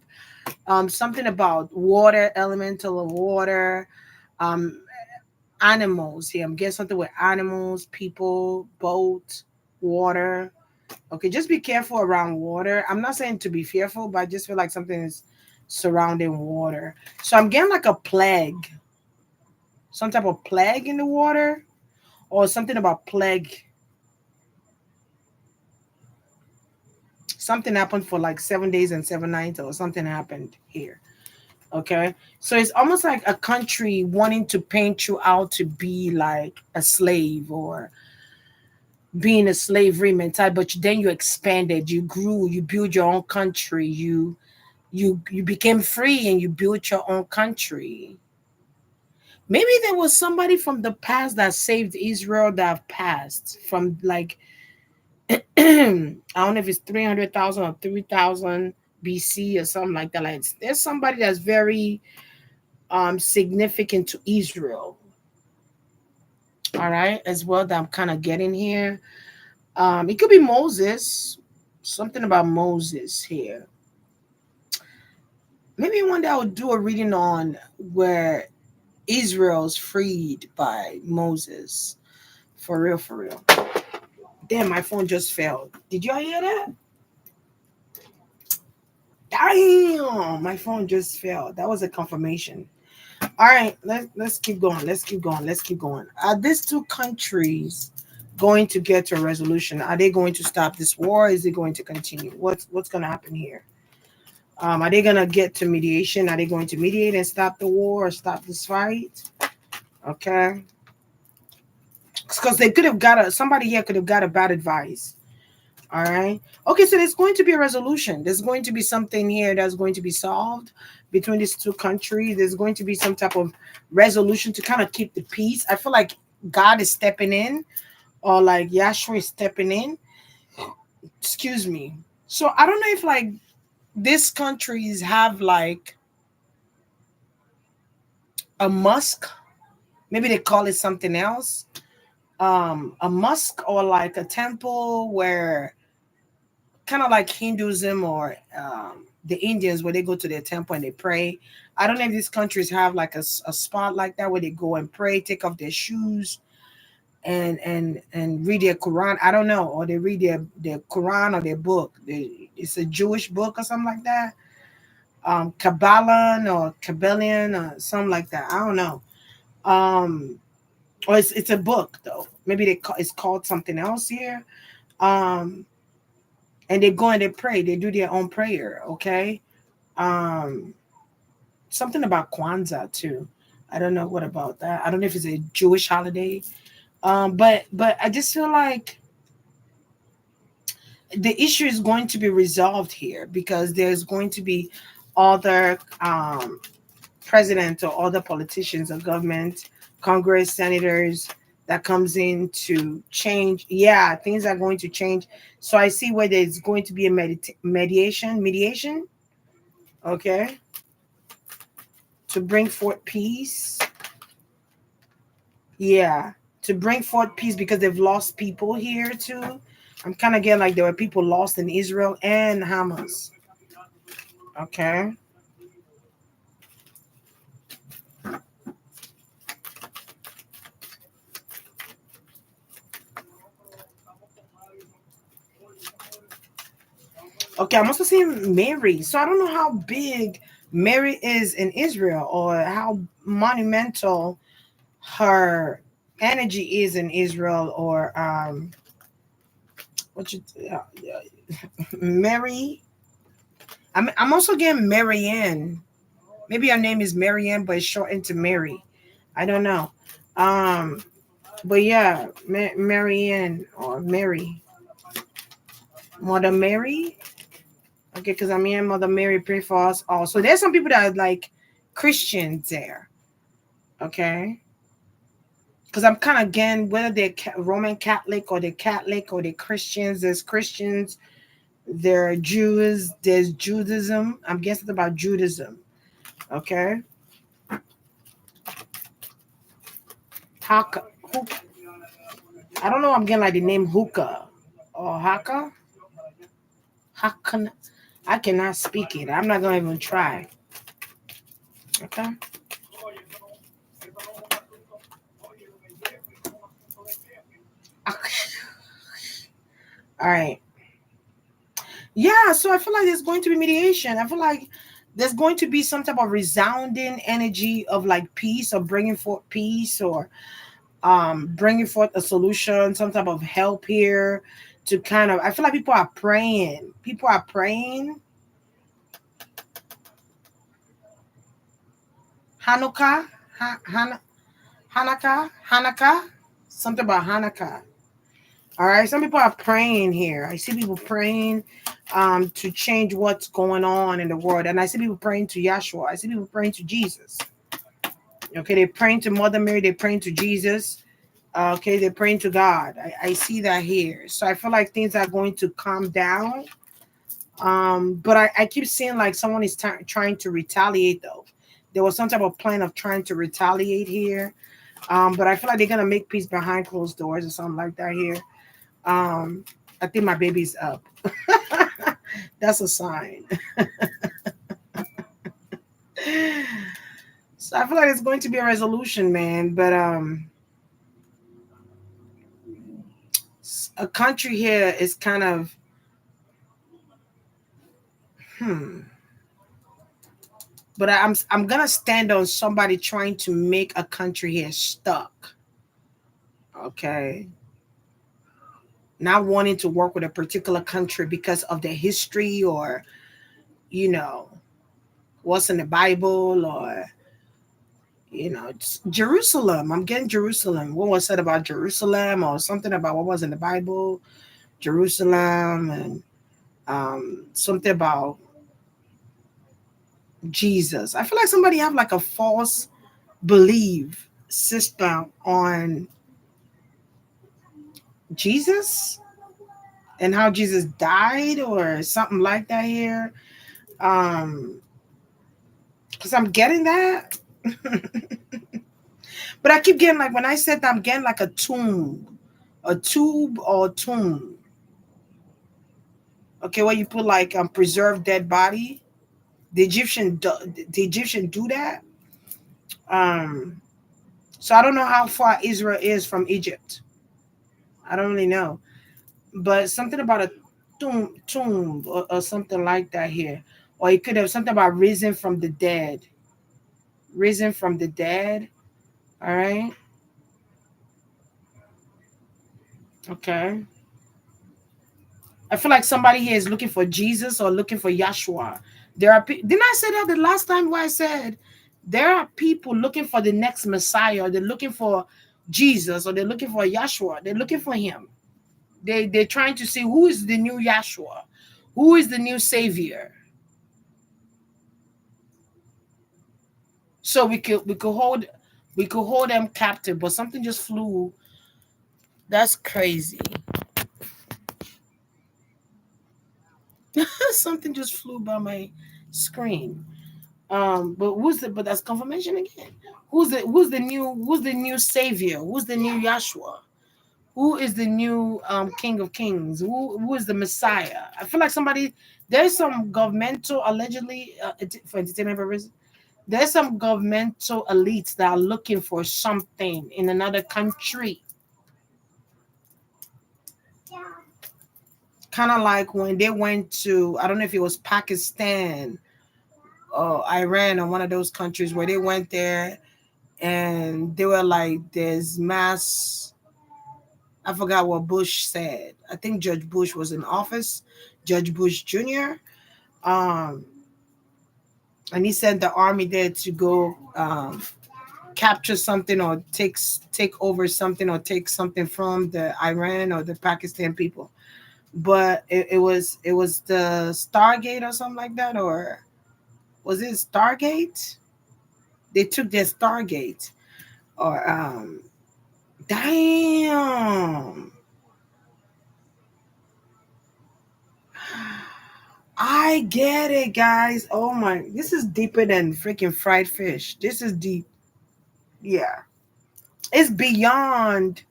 Something about water, elemental of water, um, animals. Yeah, I'm getting something with animals, people, boat, water. Okay, just be careful around water. I'm not saying to be fearful, but I just feel like something is surrounding water. So I'm getting like a plague, some type of plague in the water, or something about plague. Something happened for like 7 days and 7 nights, or something happened here. Okay. So it's almost like a country wanting to paint you out to be like a slave or being a slavery mentality, but then you expanded, you grew, you built your own country, you became free and you built your own country. Maybe there was somebody from the past that saved Israel that passed from like I don't know if it's 300,000 or 3,000 BC or something like that. Like there's somebody that's very significant to Israel. All right, as well that I'm kind of getting here. It could be Moses. Something about Moses here. Maybe one day I would do a reading on where Israel's freed by Moses. For real, for real. Damn, my phone just fell. Did y'all hear that? Damn, my phone just fell. That was a confirmation. All right, let's keep going. Let's keep going. Let's keep going. Are these two countries going to get to a resolution? Are they going to stop this war? Is it going to continue? What's going to happen here? Are they going to get to mediation? Are they going to mediate and stop the war or stop this fight? Okay, because they could have got somebody here could have got a bad advice. All right. Okay, so there's going to be a resolution. There's going to be something here that's going to be solved between these two countries. There's going to be some type of resolution to kind of keep the peace. I feel like God is stepping in, or like Yahshua is stepping in. Excuse me. So I don't know if like these countries have like a mosque. Maybe they call it something else. A mosque or like a temple where kind of like Hinduism or the Indians where they go to their temple and they pray. I don't know if these countries have like a spot like that where they go and pray, take off their shoes and read their Quran. I don't know, or they read their Quran or their book. It's a Jewish book or something like that. Kabbalah or Kabbalion or something like that. I don't know. Um, or it's a book though. Maybe it's called something else here. Um, and they go and they pray. They do their own prayer. Okay. Um, Something about Kwanzaa too. I don't know what about that. I don't know if it's a Jewish holiday. But I just feel like the issue is going to be resolved here because there's going to be other presidents or other politicians or government, Congress, senators that comes in to change. Yeah, things are going to change. So I see where there's going to be a mediation, okay, to bring forth peace. Yeah, to bring forth peace because they've lost people here too. I'm kind of getting like there were people lost in Israel and Hamas. Okay. Okay, I'm also seeing Mary. So I don't know how big Mary is in Israel or how monumental her energy is in Israel or what you Mary. I'm also getting Marianne. Maybe her name is Marianne, but it's shortened to Mary. I don't know. Um, but yeah, Marianne or Mary, Mother Mary. Okay, because I'm here, Mother Mary, pray for us all. So there's some people that are like Christians there. Okay, because I'm kind of again whether they're Roman Catholic or they're Catholic or they're Christians. There's Christians, there are Jews, there's Judaism. I'm guessing about Judaism. Okay, Haka, I don't know. I'm getting like the name Hookah or Haka. Hakan. I cannot speak it. I'm not gonna even try. Okay. All right. Yeah, so I feel like there's going to be mediation. I feel like there's going to be some type of resounding energy of like peace or bringing forth peace or bringing forth a solution, some type of help here to kind of I feel like people are praying. People are praying. Hanukkah, Hanukkah, something about Hanukkah. All right, some people are praying here. I see people praying to change what's going on in the world, and I see people praying to Yahshua. I see people praying to Jesus. Okay, they're praying to Mother Mary. They're praying to Jesus. Okay, they're praying to God. I see that here. So I feel like things are going to calm down. But I keep seeing like someone is trying to retaliate though. There was some type of plan of trying to retaliate here. But I feel like they're gonna make peace behind closed doors or something like that here. Um, I think my baby's up. That's a sign. So I feel like it's going to be a resolution, man. But a country here is kind of hmm. But I'm gonna stand on somebody trying to make a country here stuck. Okay, not wanting to work with a particular country because of their history or you know what's in the Bible or Jerusalem. I'm getting Jerusalem. What was said about Jerusalem or something about what was in the Bible, Jerusalem, and something about Jesus. I feel like somebody have like a false belief system on Jesus and how Jesus died or something like that here. Um, because I'm getting that. But I keep getting like when I said that I'm getting like a tube or a tomb. Okay, where you put like preserved dead body. The Egyptian do that. Um, so I don't know how far Israel is from Egypt. I don't really know, but something about a tomb or something like that here, or it could have something about risen from the dead. Risen from the dead. All right. Okay. I feel like somebody here is looking for Jesus or looking for Yahshua. Didn't I say that the last time where I said there are people looking for the next Messiah, or they're looking for Jesus, or they're looking for Yahshua, they're looking for him. They're trying to see who is the new Yahshua, who is the new Savior. So we could hold them captive, but something just flew. That's crazy. Something just flew by my screen. But that's confirmation again. Who's the new Savior? Who's the new Yahshua? Who is the new King of Kings? Who is the Messiah? I feel like there's some governmental, allegedly, for entertainment purposes, there's some governmental elites that are looking for something in another country. Kind of like when they went to, I don't know if it was Pakistan or Iran or one of those countries where they went there and they were like, there's mass. I forgot what Bush said. I think Judge Bush was in office, Judge Bush Jr. Um, and he sent the army there to go capture something or take over something or take something from the Iran or the Pakistan people. But it was the Stargate or something like that, or was it Stargate? They took their Stargate, or damn. I get it, guys. Oh my, this is deeper than freaking fried fish. This is deep. Yeah. It's beyond,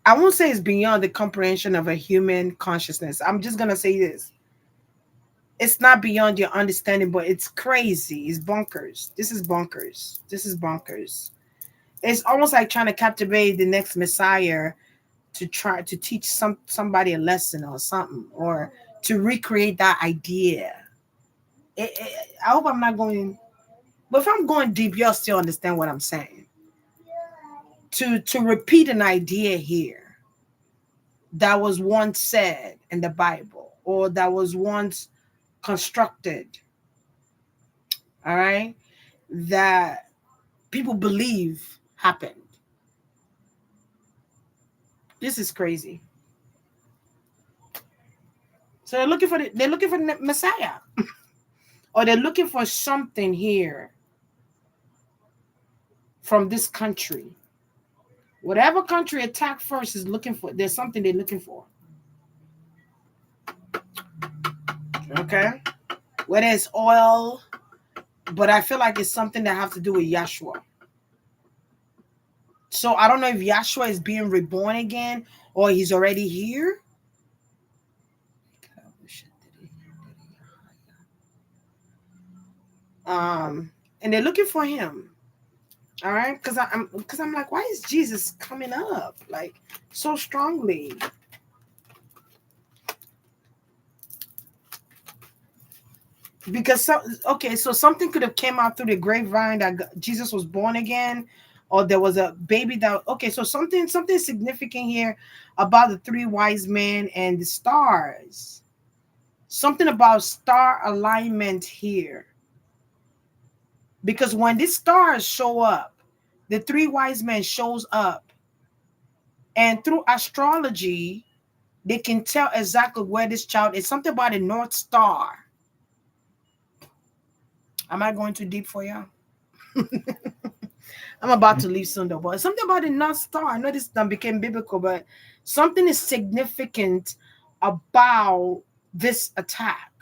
I won't say it's beyond the comprehension of a human consciousness. I'm just going to say this. It's not beyond your understanding, but it's crazy. It's bonkers. This is bonkers. This is bonkers. It's almost like trying to captivate the next Messiah to try to teach somebody a lesson or something, or to recreate that idea. I hope I'm not going, but if I'm going deep, you'll still understand what I'm saying. To repeat an idea here that was once said in the Bible, or that was once constructed, all right, that people believe happened. This is crazy. So they're looking for the Messiah, or they're looking for something here from this country. Whatever country attacked first is looking for. There's something they're looking for. Okay, whether it's oil, but I feel like it's something that have to do with Yahshua. So I don't know if Yahshua is being reborn again or he's already here. And they're looking for him. All right, because I'm like, why is Jesus coming up like so strongly? Because so something could have came out through the grapevine that Jesus was born again, or there was a baby that. Okay, so something significant here about the three wise men and the stars. Something about star alignment here, because when these stars show up, the three wise men shows up, and through astrology, they can tell exactly where this child is. Something about a North Star. Am I going too deep for you? I'm about to leave soon though, but something about the North Star. I know this became biblical, but something is significant about this attack.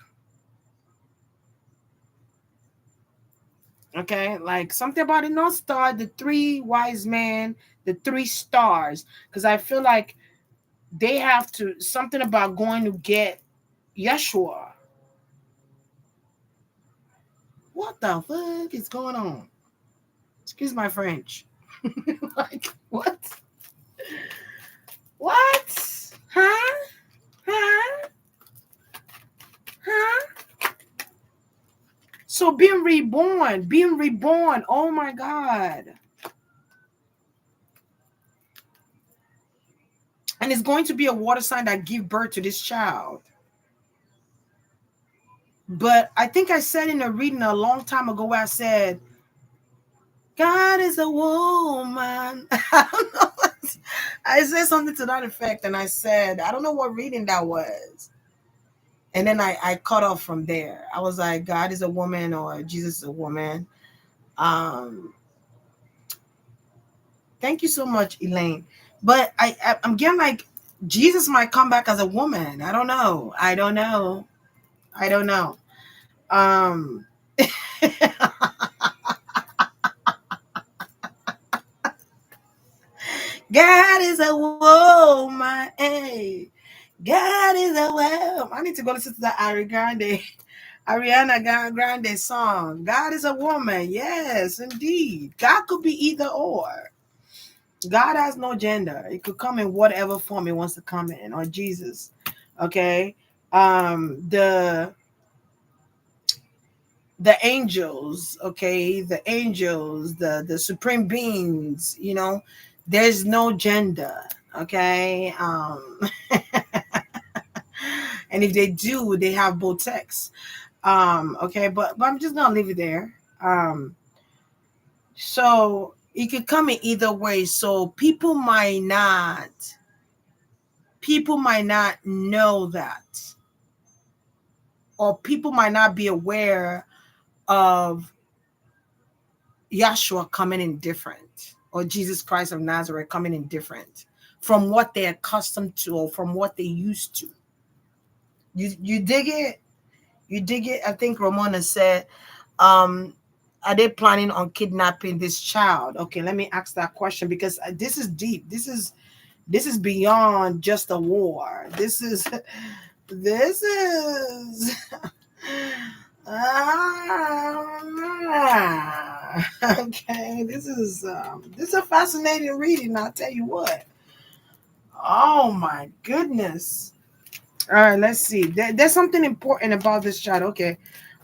Okay, like something about the North Star, the three wise men, the three stars, because I feel like they have to, something about going to get Yeshua. What the fuck is going on? Excuse my French. Like, what? What? Huh? Huh? Huh? So being reborn. Oh my God. And it's going to be a water sign that give birth to this child. But I think I said in a reading a long time ago where I said, God is a woman. I don't know. I said something to that effect, and I said, I don't know what reading that was. And then I cut off from there. I was like, God is a woman or Jesus is a woman. Um, Thank you so much, Elaine. But I'm getting like Jesus might come back as a woman. I don't know. I don't know. I don't know. Um, God is a woman. Hey, God is a woman. I need to go listen to that Ariana Grande song. God is a woman. Yes, indeed. God could be either or. God has no gender. It could come in whatever form it wants to come in, or Jesus. Okay. The angels, okay, the angels, the supreme beings, there's no gender. Okay. And if they do, they have both sex. Okay, but I'm just gonna leave it there. So it could come in either way. So people might not know that, or people might not be aware of Yahshua coming in different, or Jesus Christ of Nazareth coming in different from what they're accustomed to, or from what they used to. You dig it? You dig it? I think Ramona said, um, are they planning on kidnapping this child? Okay, let me ask that question, because this is deep. This is beyond just a war. This is okay. This is a fascinating reading. I'll tell you what. Oh my goodness. All right, let's see. There's something important about this child. Okay,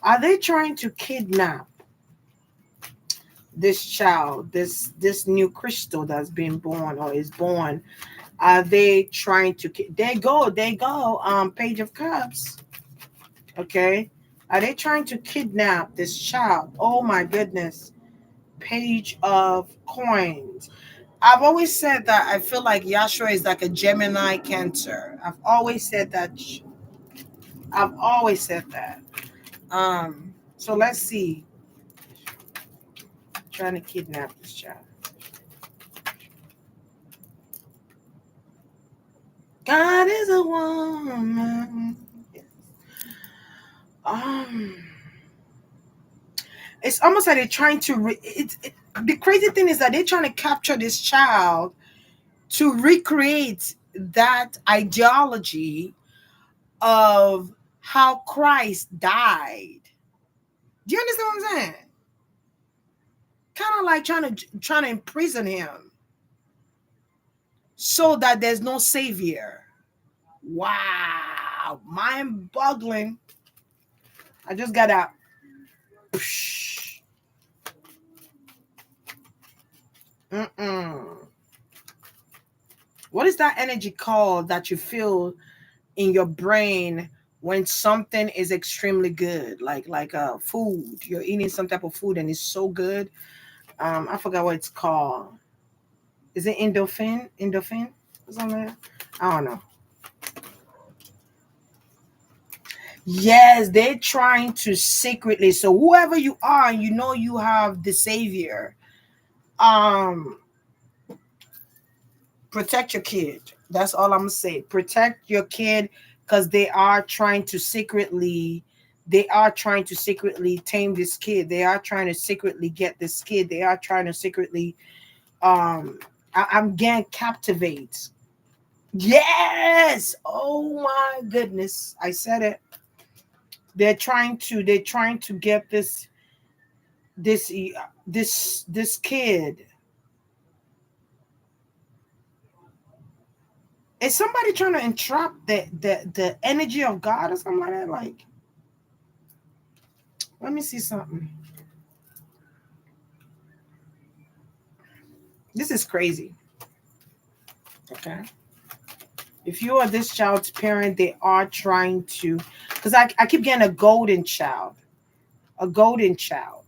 are they trying to kidnap this child, this new crystal that's been born or is born? Are they trying to? They go. Page of Cups. Okay, are they trying to kidnap this child? Oh my goodness. Page of Coins. I've always said that I feel like Yashua is like a Gemini Cancer. I've always said that. So let's see. Trying to kidnap this child. God is a woman. Um, it's almost like they're trying to. The crazy thing is that they're trying to capture this child to recreate that ideology of how Christ died. Do you understand what I'm saying? Kind of like trying to imprison him so that there's no savior. Wow, mind boggling. I just got out. Mm-mm. What is that energy called that you feel in your brain when something is extremely good, like food? You're eating some type of food and it's so good. I forgot what it's called. Is it endorphin or something like that? I don't know. Yes, they're trying to secretly. So whoever you are, you know you have the savior. Um, Protect your kid. That's all I'm gonna say. Protect your kid, because they are trying to secretly tame this kid. They are trying to secretly get this kid. They are trying to secretly I'm getting captivate. Yes. Oh my goodness. I said it. They're trying to get this this kid. Is somebody trying to entrap the energy of God or something like that? Like, let me see something. This is crazy. Okay. If you are this child's parent, they are trying to, because I keep getting a golden child. A golden child.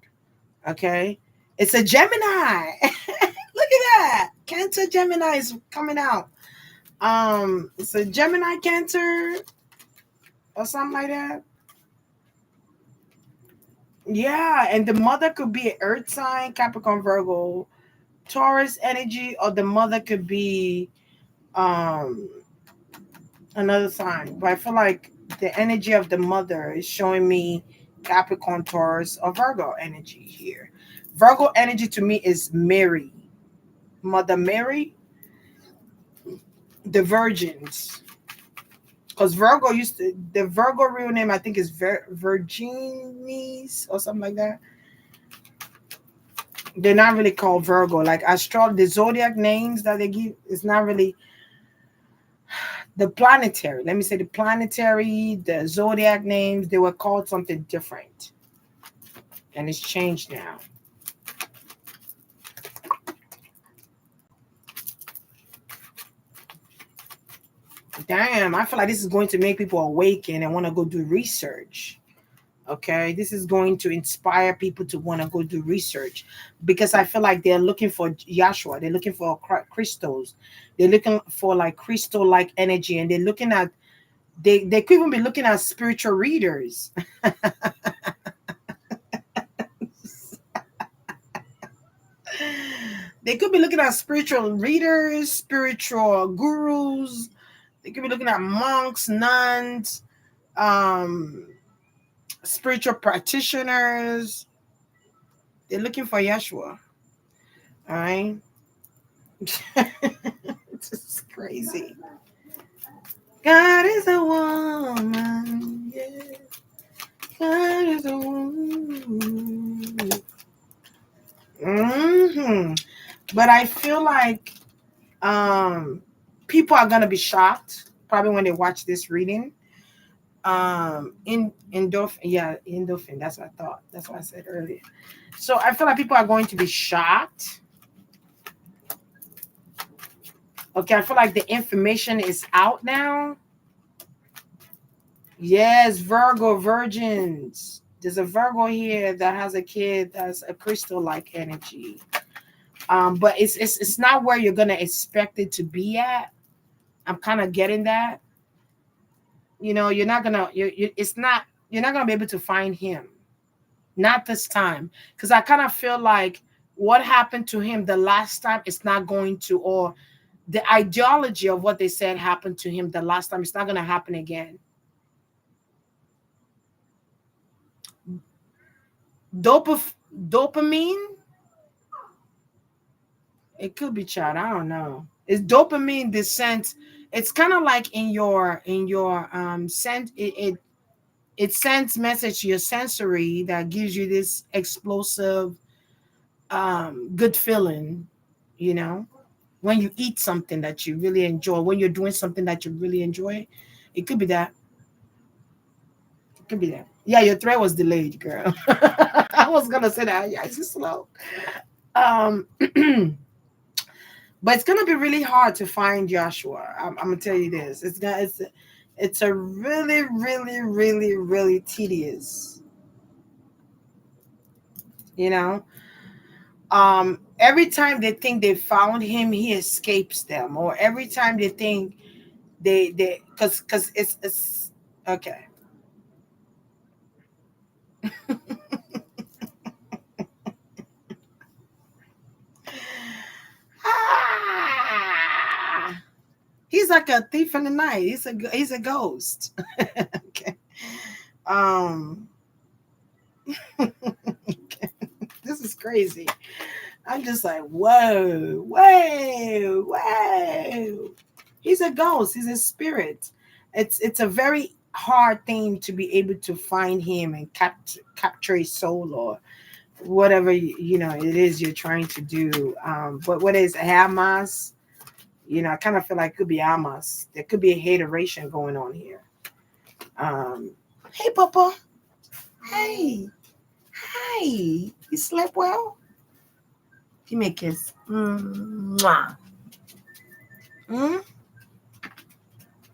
Okay. It's a Gemini. Look at that. Cancer Gemini is coming out. It's a Gemini Cancer or something like that. Yeah, and the mother could be an Earth sign, Capricorn, Virgo, Taurus energy, or the mother could be um another sign. But I feel like the energy of the mother is showing me Capricorn, Taurus, or Virgo energy here. Virgo energy to me is Mary, Mother Mary, the virgins. Because Virgo used to, the Virgo real name I think is Virginis or something like that. They're not really called Virgo. Like the zodiac names that they give is not really the planetary. Let me say the planetary, the zodiac names, they were called something different. And it's changed now. Damn, I feel like this is going to make people awaken and want to go do research. Okay, this is going to inspire people to want to go do research because I feel like they're looking for Yahshua, they're looking for crystals, they're looking for like crystal like energy, and they're looking at they could even be looking at spiritual readers. They could be looking at spiritual readers, spiritual gurus. They could be looking at monks, nuns, um, spiritual practitioners. They're looking for Yeshua. All right. It's just crazy. God is a woman. Yeah. God is a woman. But I feel like people are gonna be shocked probably when they watch this reading. In endorphin, yeah, endorphin. That's what I thought. That's what I said earlier. So I feel like people are going to be shocked. Okay, I feel like the information is out now. Yes, Virgo virgins. There's a Virgo here that has a kid that's a crystal-like energy. But it's not where you're gonna expect it to be at. I'm kind of getting that. You know, you're not gonna you're not gonna be able to find him. Not this time. Because I kind of feel like what happened to him the last time is not going to, or the ideology of what they said happened to him the last time, it's not gonna happen again. Dopamine, it could be child. I don't know. It's dopamine the sense. It's kind of like in your sense it sends message to your sensory that gives you this explosive good feeling, you know, when you eat something that you really enjoy, when you're doing something that you really enjoy. It could be that. It could be that. Yeah, your thread was delayed, girl. I was gonna say that. Yeah, it's just slow. Um but it's gonna be really hard to find Joshua. I'm gonna tell you this. It's a really, really, really, really tedious, you know. Every time they think they found him, he escapes them, or every time they think they because it's okay. Ah, he's like a thief in the night. He's a ghost. Okay. Um, this is crazy. I'm just like, whoa, whoa, whoa. He's a ghost. He's a spirit. It's a very hard thing to be able to find him and capture his soul or whatever you know it is you're trying to do. But what is Hamas? You know, I kind of feel like it could be Hamas. There could be a hateration going on here. Hey, Papa. Hey, hi. You slept well? Give me a kiss. Mwah. Mm?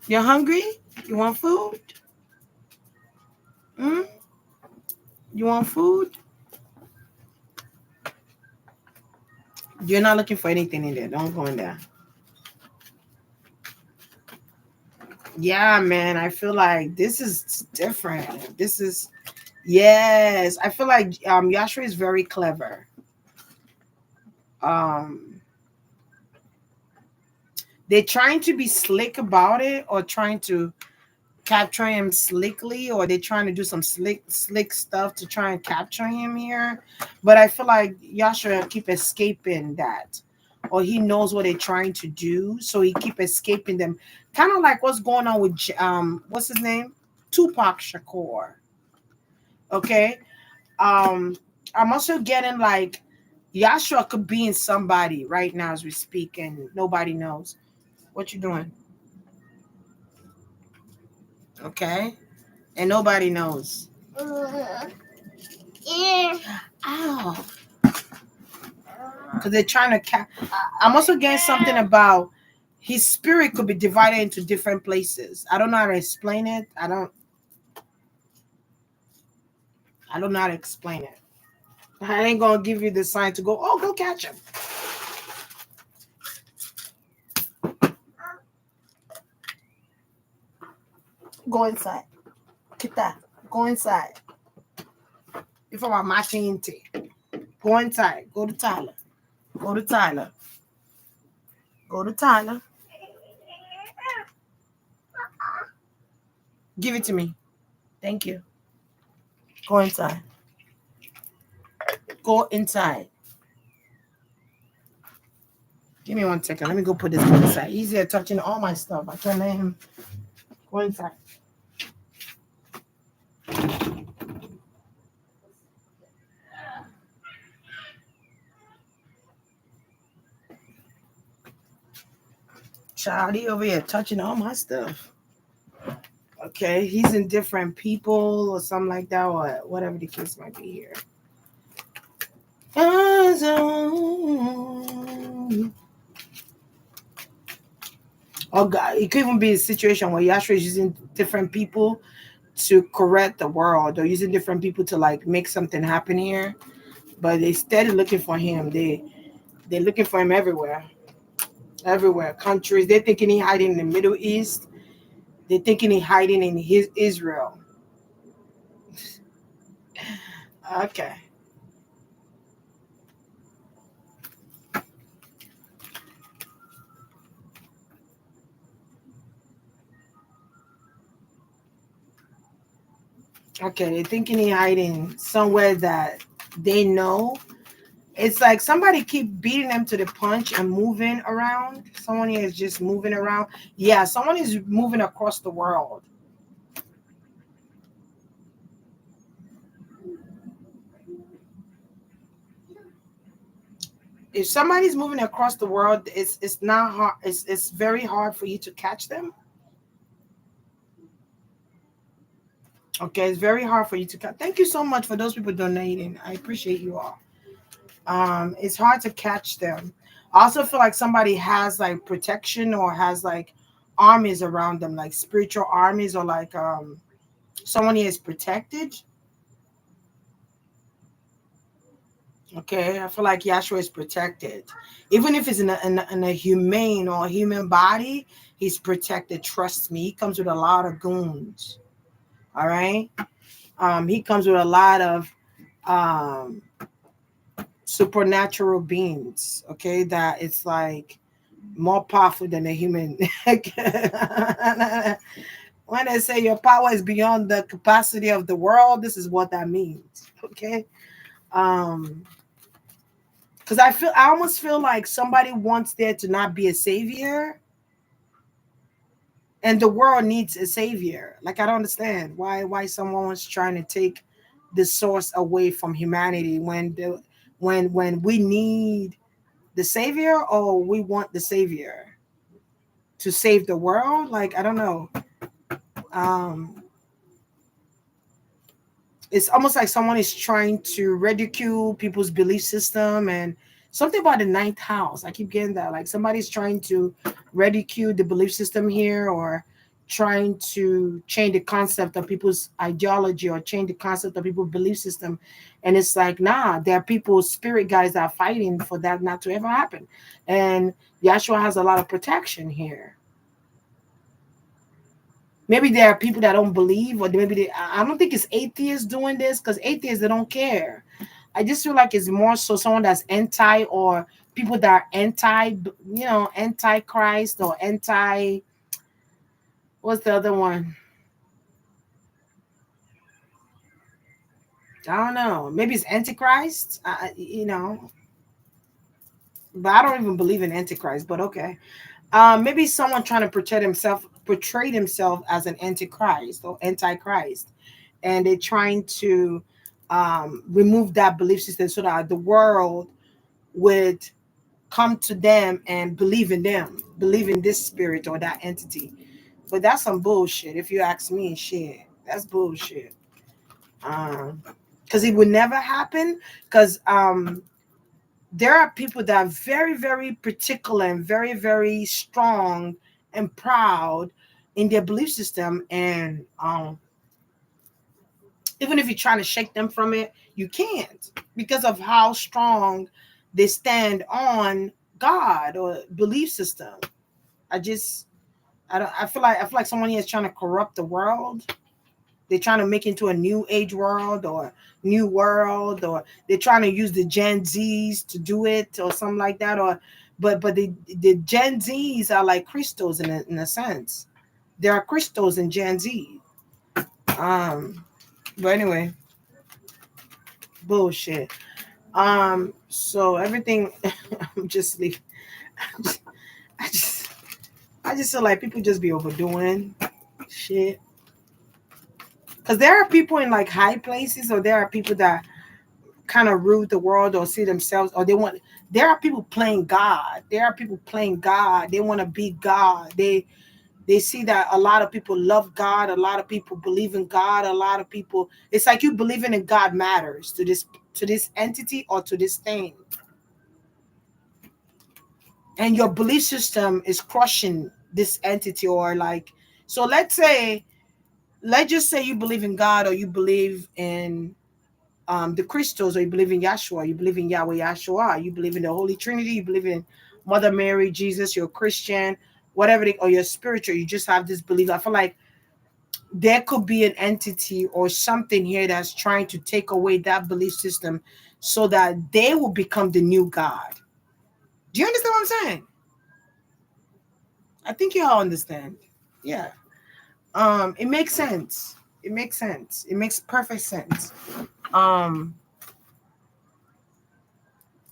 You're hungry? You want food? Mm? You want food? You're not looking for anything in there. Don't go in there. Yeah, man. I feel like this is different. This is yes. I feel like Yashua is very clever. Um they're trying to be slick about it or trying to capture him slickly or they're trying to do some slick stuff to try and capture him here. But I feel like Yasha keep escaping that. Or he knows what they're trying to do, so he keep escaping them. Kind of like what's going on with what's his name? Tupac Shakur. Okay. Um I'm also getting like Yashua could be in somebody right now as we speak and nobody knows. What you doing? Okay. And nobody knows. Yeah. Ow. Because they're trying to I'm also getting something about his spirit could be divided into different places. I don't know how to explain it. I don't know how to explain it. I ain't gonna give you the sign to go, oh, go catch him. Go inside. Get that. Go inside. Before my machine tea. Go inside. Go to Tyler. Go to Tyler. Go to Tyler. Give it to me. Thank you. Go inside. Go inside. Give me 1 second. Let me go put this one inside. He's here touching all my stuff. I can't let him go inside. Charlie over here touching all my stuff. Okay, he's in different people or something like that, or whatever the case might be here. Oh God, it could even be a situation where Yashua is using different people to correct the world, or using different people to like make something happen here. But they steady looking for him. They're looking for him everywhere, everywhere. Countries. They're thinking he hiding in the Middle East. They're thinking he hiding in his Israel. Okay. Okay, they're thinking he hiding somewhere that they know. It's like somebody keep beating them to the punch and moving around. Someone here is just moving around. Yeah, someone is moving across the world. If somebody's moving across the world, it's not hard. It's very hard for you to catch them. Okay, it's very hard for you to catch. Thank you so much for those people donating. I appreciate you all. It's hard to catch them. I also feel like somebody has like protection or has like armies around them, like spiritual armies, or like someone here is protected. Okay, I feel like Yahshua is protected, even if it's in a humane or human body. He's protected. Trust me, he comes with a lot of goons. All right, he comes with a lot of um supernatural beings. Okay, that it's like more powerful than a human. When they say your power is beyond the capacity of the world, this is what that means. Okay. Um, because I almost feel like somebody wants there to not be a savior, and the world needs a savior. Like I don't understand why someone was trying to take the source away from humanity when we need the savior, or we want the savior to save the world. Like I don't know. Um, it's almost like someone is trying to ridicule people's belief system and something about the ninth house. I keep getting that. Like somebody's trying to ridicule the belief system here or trying to change the concept of people's ideology or change the concept of people's belief system. And it's like, nah, there are people, spirit guys that are fighting for that not to ever happen. And Yahshua has a lot of protection here. Maybe there are people that don't believe, or maybe I don't think it's atheists doing this, because atheists, they don't care. I just feel like it's more so someone that's anti, or people that are anti, anti Christ, or anti, what's the other one? I don't know. Maybe it's Antichrist, but I don't even believe in Antichrist, but okay. Maybe someone trying to portray himself as an Antichrist or Antichrist, and they're trying to remove that belief system so that the world would come to them and believe in them, believe in this spirit or that entity. But that's some bullshit. If you ask me, shit, that's bullshit. Because it would never happen. Because there are people that are very, very particular and very, very strong and proud in their belief system, and even if you're trying to shake them from it, you can't, because of how strong they stand on God or belief system. I just, I don't. I feel like someone here is trying to corrupt the world. They're trying to make it into a new age world or new world, or they're trying to use the Gen Zs to do it or something like that. Or, but the Gen Zs are like crystals in a sense. There are crystals in Gen Z. Um, but anyway, bullshit. So everything, I'm just leave. I just, I just, I just feel like people just be overdoing shit. Because there are people in like high places, or there are people that kind of rule the world or see themselves, or they want. There are people playing God. There are people playing God. They want to be God. They see that a lot of people love God. A lot of people believe in God. A lot of people. It's like you believing in God matters to this entity or to this thing, and your belief system is crushing this entity, or like. So let's just say you believe in God, or you believe in the crystals, or you believe in Yahshua, you believe in Yahweh Yahshua, you believe in the Holy Trinity, you believe in Mother Mary, Jesus, you're a Christian, whatever, or you're spiritual, you just have this belief. I feel like there could be an entity or something here that's trying to take away that belief system so that they will become the new God. Do you understand what I'm saying? I think you all understand. Yeah. It makes sense. It makes sense. It makes perfect sense. Um,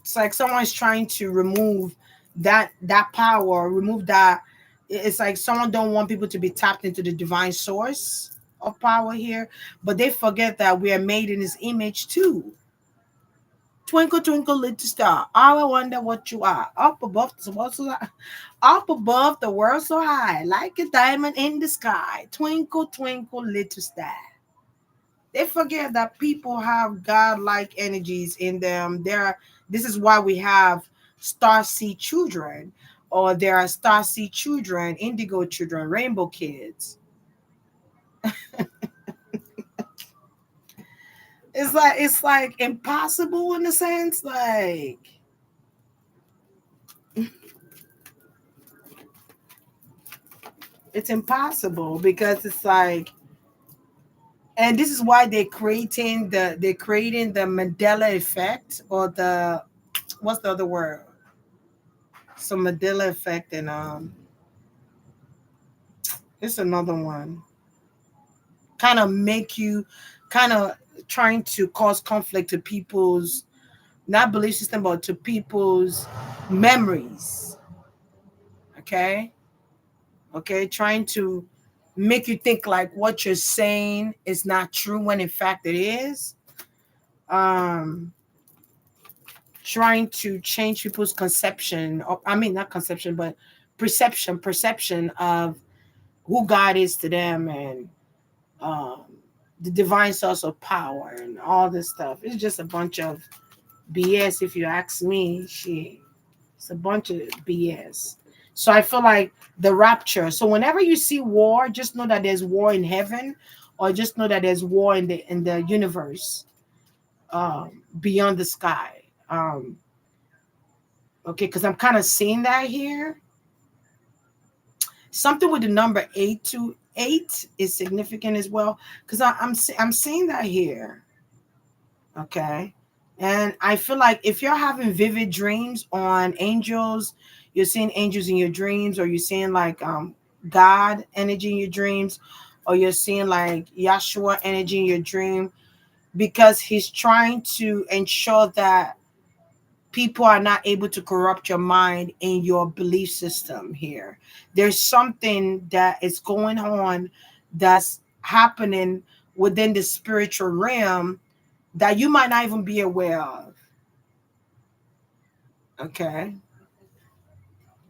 It's like someone's trying to remove that power, remove that. It's like someone don't want people to be tapped into the divine source of power here, but they forget that we are made in His image too. Twinkle, twinkle, little star, I wonder what you are. Up above the world so high, like a diamond in the sky. Twinkle, twinkle, little star. They forget that people have godlike energies in them. This is why we have star seed children, or there are star seed children, indigo children, rainbow kids. It's like impossible in a sense, like it's impossible because it's like, and this is why they're creating the Mandela effect, or the, what's the other word? So Mandela effect, and it's another one. Kind of make you, kind of trying to cause conflict to people's, not belief system, but to people's memories. Okay. Okay. Trying to make you think like what you're saying is not true when in fact it is. Um, Trying to change people's conception, or I mean, not conception, but perception of who God is to them, and um, the divine source of power and all this stuff. It's just a bunch of BS, if you ask me. Shit, it's a bunch of BS. So I feel like the rapture. So whenever you see war, just know that there's war in heaven, or just know that there's war in the universe, beyond the sky. Okay, because I'm kind of seeing that here. Something with the number 828 is significant as well, because I'm seeing that here. Okay. And I feel like if you're having vivid dreams on angels, you're seeing angels in your dreams, or you're seeing like God energy in your dreams, or you're seeing like Yahshua energy in your dream, because he's trying to ensure that people are not able to corrupt your mind in your belief system here. There's something that is going on that's happening within the spiritual realm that you might not even be aware of. Okay.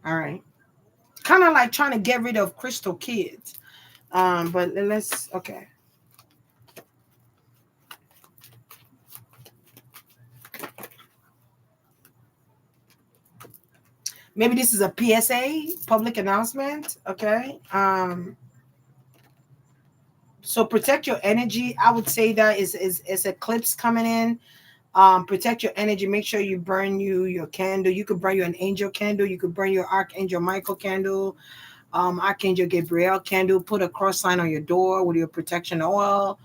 All right. Kind of like trying to get rid of crystal kids. But let's okay. Maybe this is a PSA, public announcement. Okay. So protect your energy. I would say that is eclipse coming in. Protect your energy. Make sure you burn your candle. You could burn you an angel candle. You could burn your Archangel Michael candle, Archangel Gabriel candle. Put a cross sign on your door with your protection oil,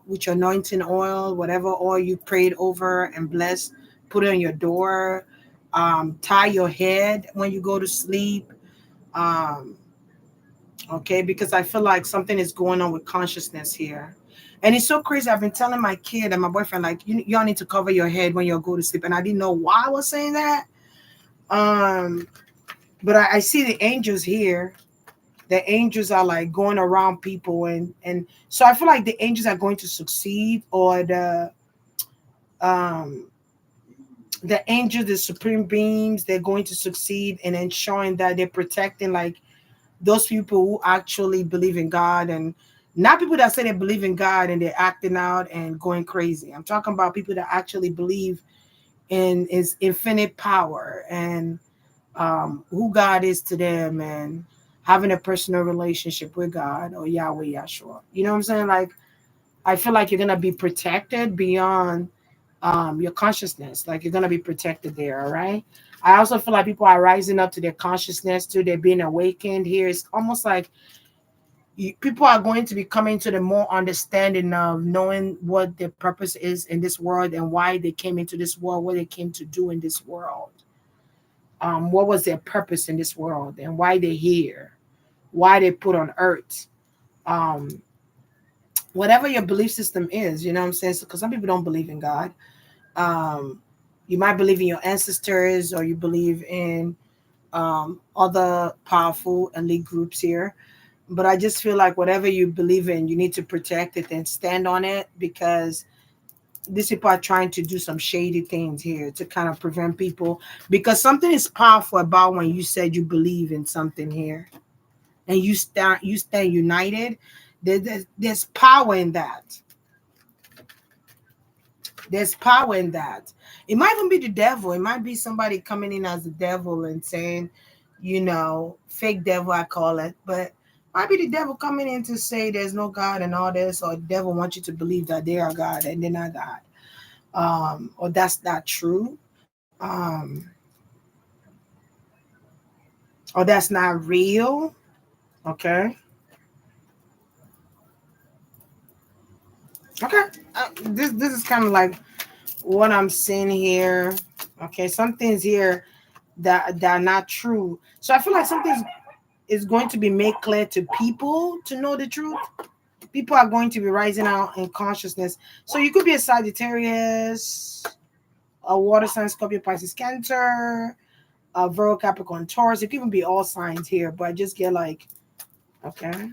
with your anointing oil, whatever oil you prayed over and blessed. Put it on your door. Tie your head when you go to sleep. Um, okay, because I feel like something is going on with consciousness here. And it's so crazy. I've been telling my kid and my boyfriend, like, y'all need to cover your head when you go to sleep. And I didn't know why I was saying that. Um, but I see the angels here. The angels are like going around people, and so I feel like the angels are going to succeed, or um the angels, the supreme beings, they're going to succeed in ensuring that they're protecting like those people who actually believe in God, and not people that say they believe in God and they're acting out and going crazy. I'm talking about people that actually believe in his infinite power, and who God is to them, and having a personal relationship with God, or Yahweh Yahshua. You know what I'm saying? Like, I feel like you're gonna be protected beyond your consciousness. Like, you're gonna be protected there. All right. I also feel like people are rising up to their consciousness too. They're being awakened here. It's almost like people are going to be coming to the more understanding of knowing what their purpose is in this world, and why they came into this world, what they came to do in this world. What was their purpose in this world, and why they're here, why they put on earth. Um, Whatever your belief system is, you know what I'm saying? Because some people don't believe in God. Um, you might believe in your ancestors, or you believe in other powerful elite groups here. But I just feel like whatever you believe in, you need to protect it and stand on it, because these people are trying to do some shady things here to kind of prevent people. Because something is powerful about when you said you believe in something here, and you stand united. There's power in that. There's power in that. It might even be the devil. It might be somebody coming in as the devil and saying, fake devil, I call it. But might be the devil coming in to say there's no God and all this, or the devil wants you to believe that they are God and they're not God. Or that's not true. Or that's not real. Okay. Okay. This is kind of like what I'm seeing here. Okay. Some things here that are not true. So I feel like something is going to be made clear to people to know the truth. People are going to be rising out in consciousness. So you could be a Sagittarius, a water sign, Scorpio, Pisces, Cancer, a Virgo, Capricorn, Taurus. It could even be all signs here, but just get like, okay.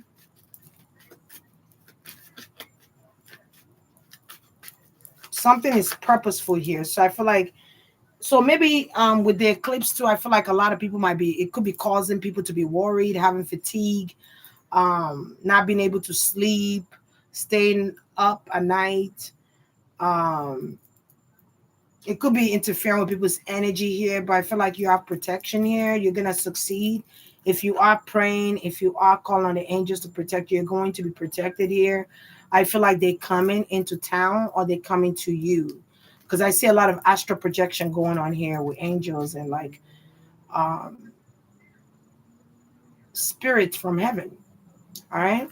Something is purposeful here. So I feel like, so maybe with the eclipse too, I feel like a lot of people it could be causing people to be worried, having fatigue, not being able to sleep, staying up at night, um, It could be interfering with people's energy here, but I feel like you have protection here. You're gonna succeed. If you are praying, if you are calling on the angels to protect you, you're going to be protected here. I feel like they coming into town or they coming to you. Because I see a lot of astral projection going on here with angels and like um spirits from heaven. All right.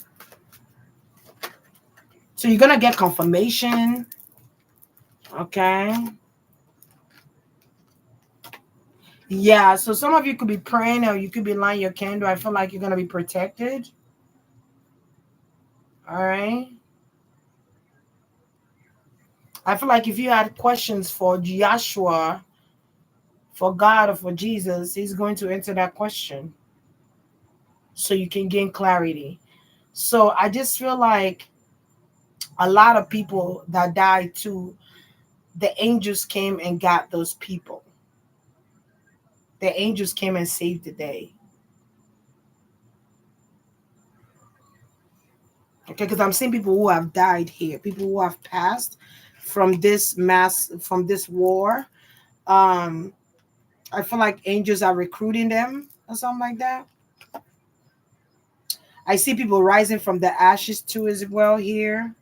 So you're gonna get confirmation. Okay. Yeah, so some of you could be praying or you could be lighting your candle. I feel like you're gonna be protected. All right. I feel like if you had questions for Joshua, for God, or for Jesus, He's going to answer that question so you can gain clarity. So I just feel like a lot of people that died too, the angels came and got those people. The angels came and saved the day. Okay, because I'm seeing people who have died here, people who have passed from this war. Um, I feel like angels are recruiting them or something like that. I see people rising from the ashes too as well here.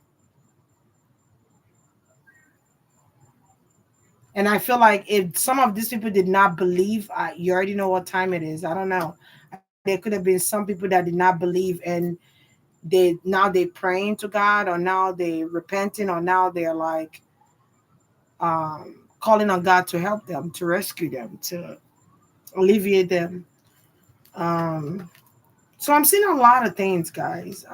And I feel like if some of these people did not believe, you already know what time it is. I don't know. There could have been some people that did not believe and they praying to God, or now they repenting, or now they're like calling on God to help them, to rescue them, to alleviate them. Um, so I'm seeing a lot of things, guys.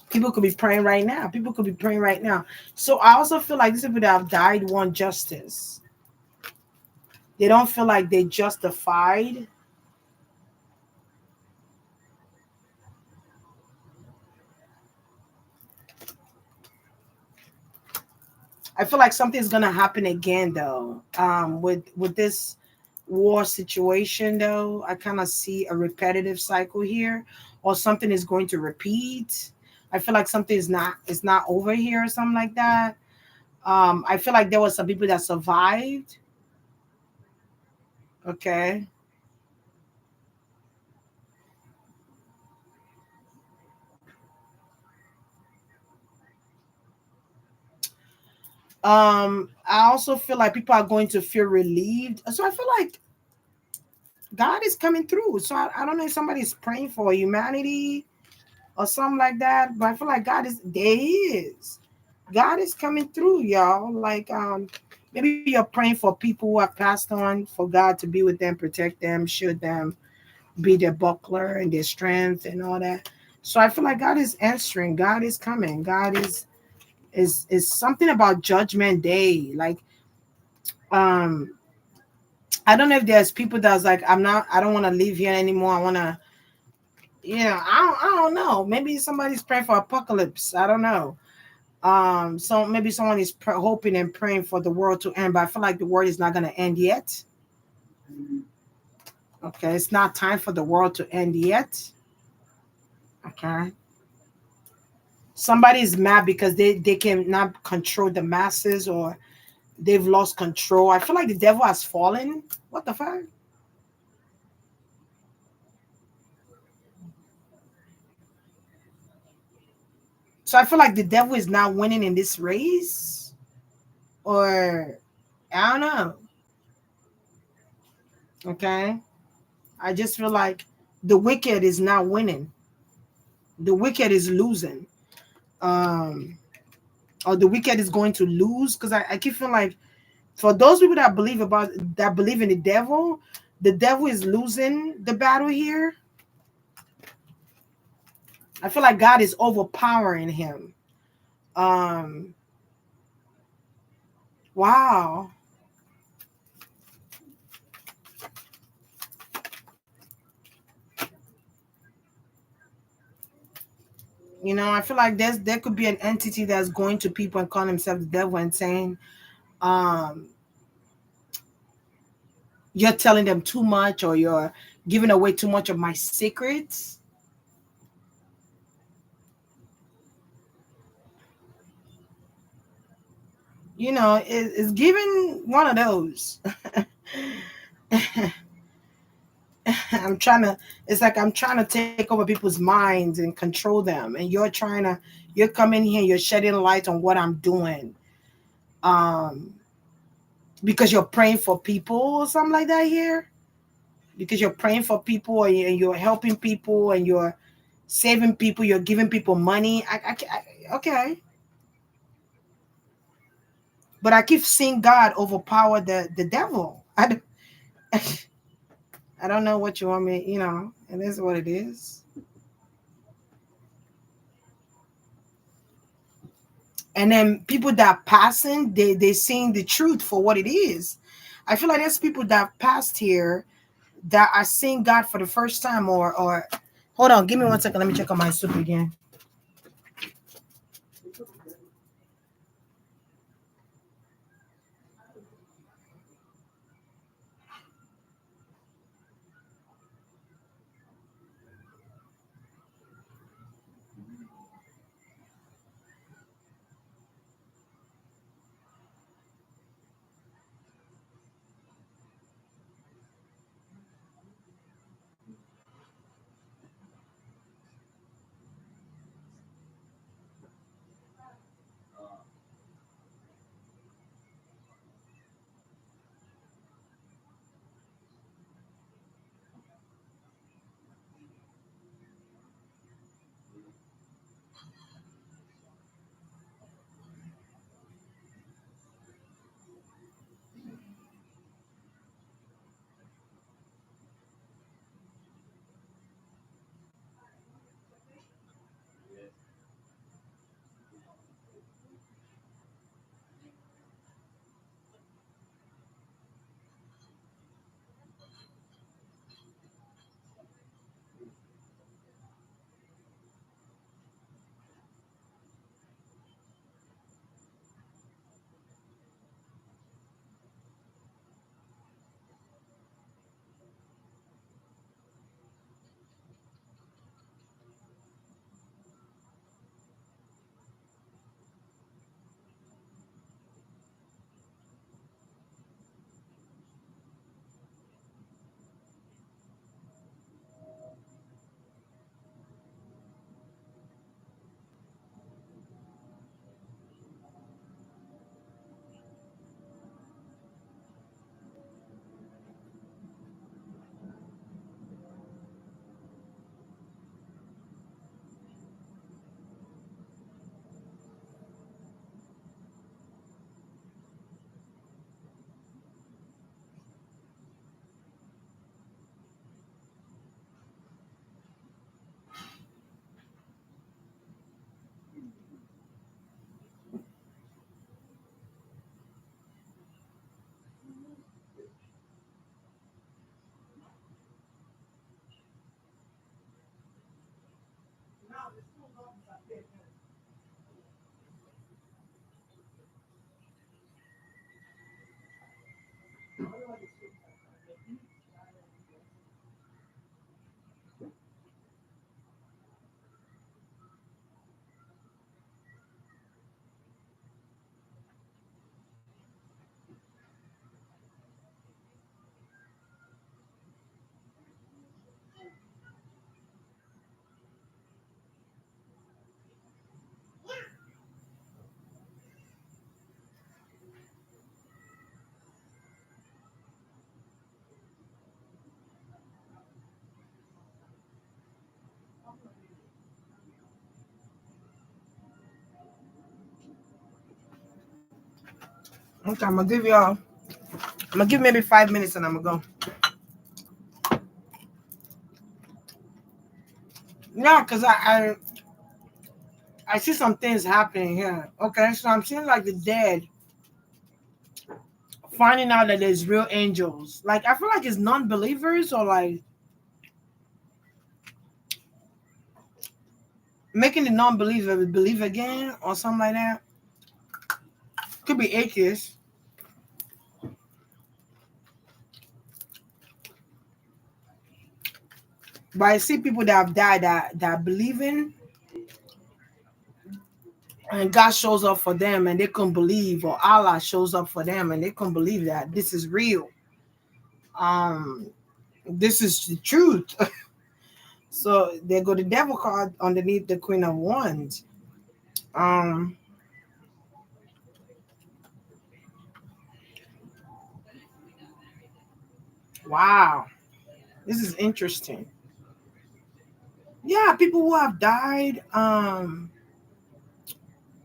People could be praying right now. People could be praying right now. So I also feel like these people that have died want justice. They don't feel like they justified. I feel like something's gonna happen again though. With this war situation though, I kind of see a repetitive cycle here, or something is going to repeat. I feel like something is not over here or something like that. I feel like there was some people that survived. Okay. I also feel like people are going to feel relieved. So I feel like God is coming through. So I don't know if somebody's praying for humanity or something like that, but I feel like God is there. He is. God is coming through, y'all. Like maybe you're praying for people who have passed on, for God to be with them, protect them, shield them, be their buckler and their strength and all that. So I feel like God is answering. God is coming. God is something about Judgment Day. Like um I don't know if there's people that's like, I don't want to live here anymore. I want to, I don't know. Maybe somebody's praying for apocalypse. I don't know. So maybe someone is hoping and praying for the world to end, but I feel like the world is not going to end yet. Okay. It's not time for the world to end yet. Okay. Somebody is mad because they can not control the masses, or they've lost control. I feel like the devil has fallen. What the fuck? So I feel like the devil is not winning in this race, or I don't know. Okay. I just feel like the wicked is not winning. The wicked is losing. Um, or the wicked is going to lose. Because I keep feeling like for those people that believe in the devil is losing the battle here. I feel like God is overpowering him. Um, wow. I feel like there could be an entity that's going to people and calling himself the devil and saying, um, you're telling them too much, or you're giving away too much of my secrets. It's giving one of those. I'm trying to. It's like I'm trying to take over people's minds and control them, and you're coming here, you're shedding light on what I'm doing, um, because you're praying for people or something like that here. Because you're praying for people and you're helping people and you're saving people, you're giving people money. Okay, but I keep seeing God overpower the devil. I don't know what you want me. It is what it is. And then people that passing, they seeing the truth for what it is. I feel like there's people that passed here that are seeing God for the first time, or hold on, give me 1 second. Let me check on my soup again. Okay, I'm gonna give maybe 5 minutes and I'm gonna go. Yeah, because I see some things happening here. Okay, so I'm seeing like the dead finding out that there's real angels. Like I feel like it's non-believers or like making the non-believer believe again or something like that. Could be atheists, but I see people that have died that believe in and God shows up for them and they couldn't believe, or Allah shows up for them and they couldn't believe that this is real. Um, this is the truth. So they go the devil card underneath the Queen of Wands. Um, wow, this is interesting. Yeah, people who have died.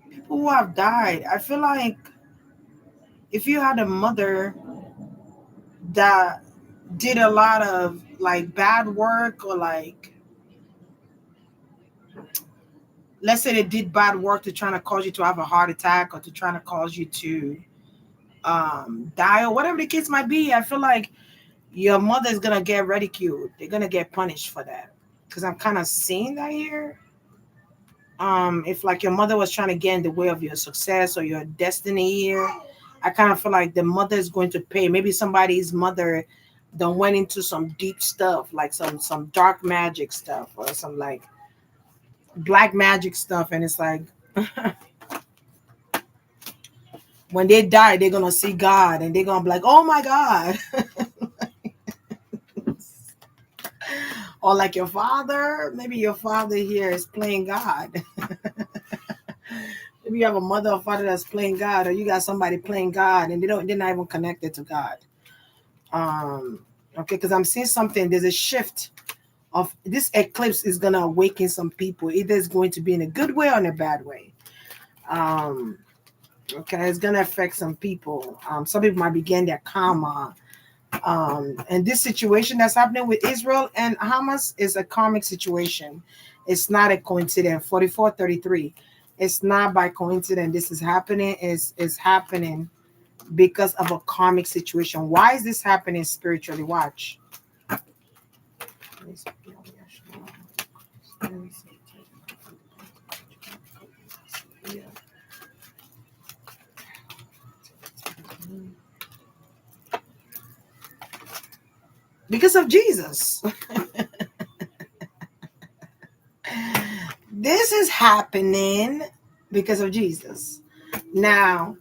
People who have died. I feel like if you had a mother that did a lot of like bad work, or like, let's say they did bad work to trying to cause you to have a heart attack, or to trying to cause you to die, or whatever the case might be, I feel like your mother is gonna get ridiculed. They're gonna get punished for that. Because I'm kind of seeing that here. If like your mother was trying to get in the way of your success or your destiny here, I kind of feel like the mother is going to pay. Maybe somebody's mother done went into some deep stuff, like some dark magic stuff, or some like black magic stuff, and it's like when they die, they're gonna see God, and they're gonna be like, "Oh my God," or like your father. Maybe your father here is playing God. Maybe you have a mother or father that's playing God, or you got somebody playing God, and they're not even connected to God. Um, okay, because I'm seeing something. There's a shift of this eclipse is gonna awaken some people. Either it's going to be in a good way or in a bad way. Um, okay, it's gonna affect some people. Some people might begin their karma. And this situation that's happening with Israel and Hamas is a karmic situation. It's not a coincidence. 4433. It's not by coincidence. This is happening. Is happening because of a karmic situation. Why is this happening spiritually? Watch. Because of Jesus. This is happening because of Jesus. Now,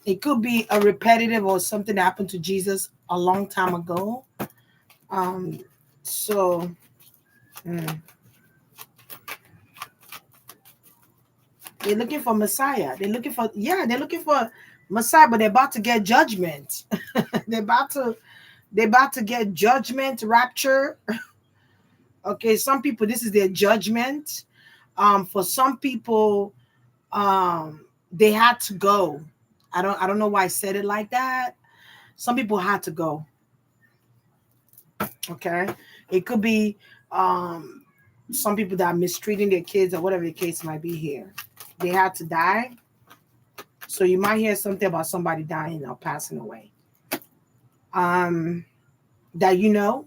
it could be a repetitive or something that happened to Jesus a long time ago. Um, so mm, they're looking for Messiah. They're looking for Messiah, but they're about to get judgment. they're about to they're about to get judgment, rapture. Okay, some people this is their judgment. For some people, they had to go. I don't know why I said it like that. Some people had to go. Okay, it could be some people that are mistreating their kids or whatever the case might be here. They had to die. So you might hear something about somebody dying or passing away. Um, that you know,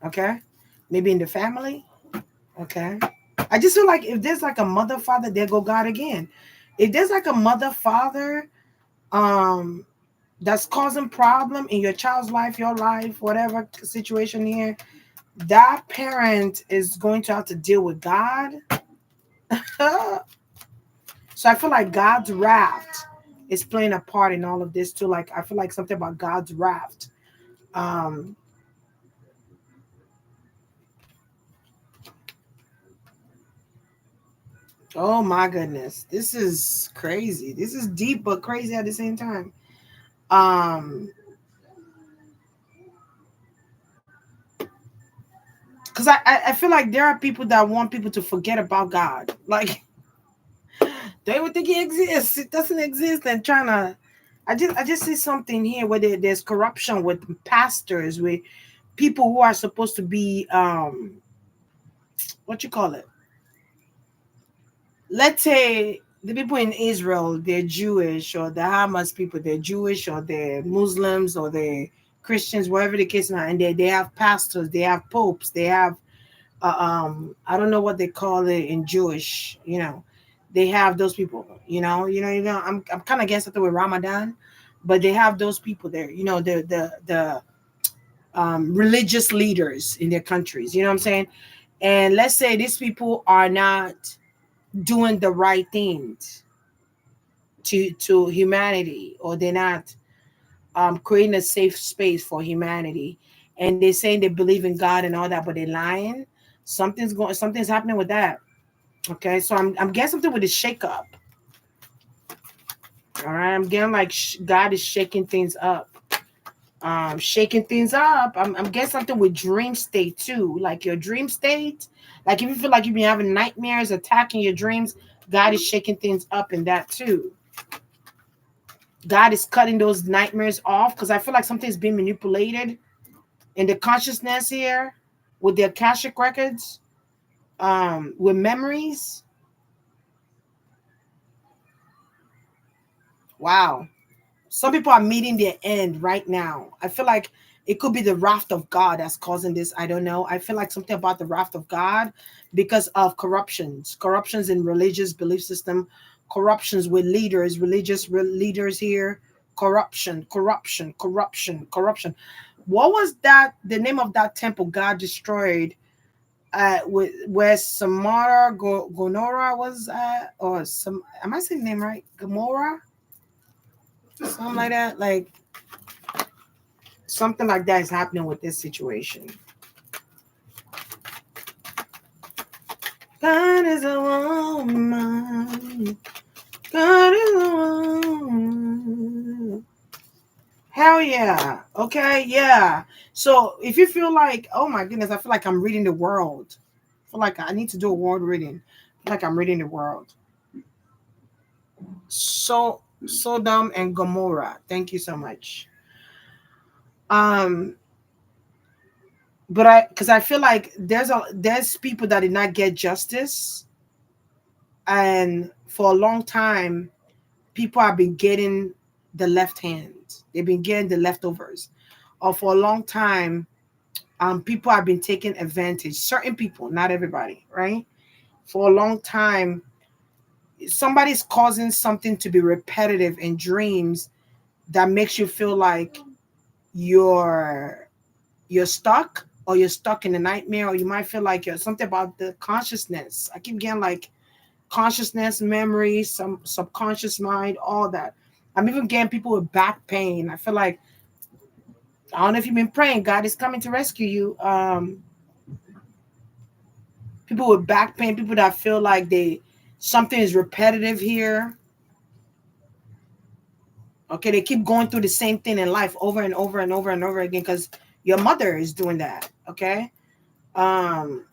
okay, maybe in the family, okay. I just feel like if there's like a mother father, there go God again. If there's like a mother father, um, that's causing problem in your child's life, your life, whatever situation here, that parent is going to have to deal with God. So I feel like God's wrath is playing a part in all of this too. Like I feel like something about God's wrath. Um, oh my goodness, this is crazy. This is deep but crazy at the same time. Um, because I feel like there are people that want people to forget about God. Like they would think he exists. It doesn't exist. And trying to, I just see something here where there's corruption with pastors, with people who are supposed to be what you call it. Let's say the people in Israel, they're Jewish, or the Hamas people, they're Jewish, or they're Muslims, or they're Christians, whatever the case now, and they have pastors, they have popes, they have I don't know what they call it in Jewish, they have those people, I'm kind of guessing something with Ramadan, but they have those people there, the religious leaders in their countries, you know what I'm saying? And let's say these people are not doing the right things to humanity, or they're not creating a safe space for humanity, and they're saying they believe in God and all that, but they're lying. Something's happening with that. Okay, so I'm getting something with the shake up. All right, I'm getting like God is shaking things up. Shaking things up. I'm getting something with dream state too, like your dream state. Like if you feel like you've been having nightmares attacking your dreams, God is shaking things up in that too. God is cutting those nightmares off, because I feel like something's being manipulated in the consciousness here with the Akashic records, with memories. Wow. Some people are meeting their end right now. I feel like it could be the wrath of God that's causing this. I don't know. I feel like something about the wrath of God because of corruptions in religious belief system, corruptions with leaders, leaders here, corruption. What was that? The name of that temple God destroyed? With where Samara Gonora was at, or some? Am I saying the name right? Gomorrah, something like that. Like something like that is happening with this situation. God is a woman. God is a woman. Hell yeah. Okay, yeah. So if you feel like, oh my goodness, I feel like I'm reading the world. I feel like I need to do a world reading. I feel like I'm reading the world. So Sodom and Gomorrah. Thank you so much. Um, but because I feel like there's people that did not get justice, and for a long time people have been getting the left hand. They've been getting the leftovers. Or for a long time, people have been taking advantage. Certain people, not everybody, right? For a long time, somebody's causing something to be repetitive in dreams that makes you feel like you're you're stuck, or you're stuck in a nightmare, or you might feel like you're something about the consciousness. I keep getting like consciousness, memory, some subconscious mind, all that. I'm even getting people with back pain. I feel like, I don't know if you've been praying, God is coming to rescue you. People with back pain, people that feel like something is repetitive here. Okay, they keep going through the same thing in life over and over and over and over again because your mother is doing that. Okay. Um,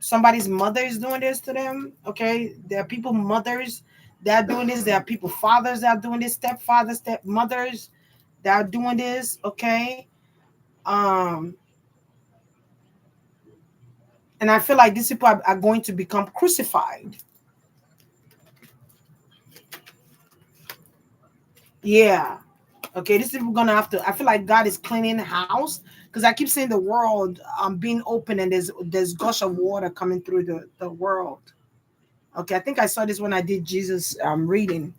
Somebody's mother is doing this to them. Okay, there are people mothers that are doing this. There are people fathers that are doing this. Stepfathers, stepmothers that are doing this. Okay, um, and I feel like these people are going to become crucified. Yeah. Okay, these people gonna have to. I feel like God is cleaning the house because I keep saying the world being open, and there's gush of water coming through the world. Okay, I think I saw this when I did Jesus reading.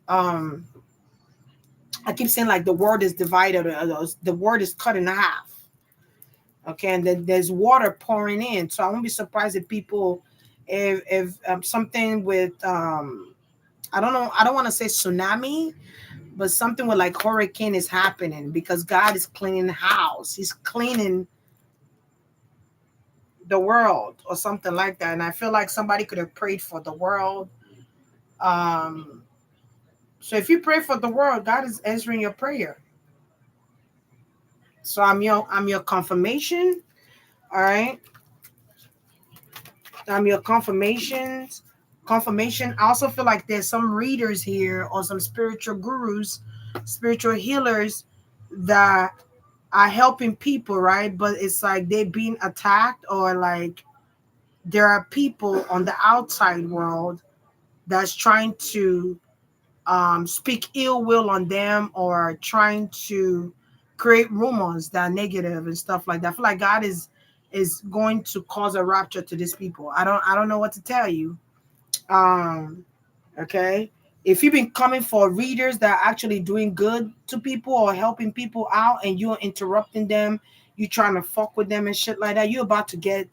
Um, I keep saying like the word is divided, the word is cut in half. Okay, and then there's water pouring in. So I won't be surprised if people, if something with I don't know, I don't want to say tsunami, but something with like hurricane is happening because God is cleaning the house. He's cleaning the world or something like that. And I feel like somebody could have prayed for the world. Um, so if you pray for the world, God is answering your prayer. So I'm your confirmation. All right. Your confirmations. Confirmation. I also feel like there's some readers here or some spiritual gurus, spiritual healers that are helping people, right? But it's like they're being attacked, or like there are people on the outside world that's trying to speak ill will on them, or trying to create rumors that are negative and stuff like that. I feel like God is going to cause a rapture to these people. I don't know what to tell you. Um, okay. If you've been coming for readers that are actually doing good to people or helping people out, and you're interrupting them, you trying to fuck with them and shit like that, you're about to get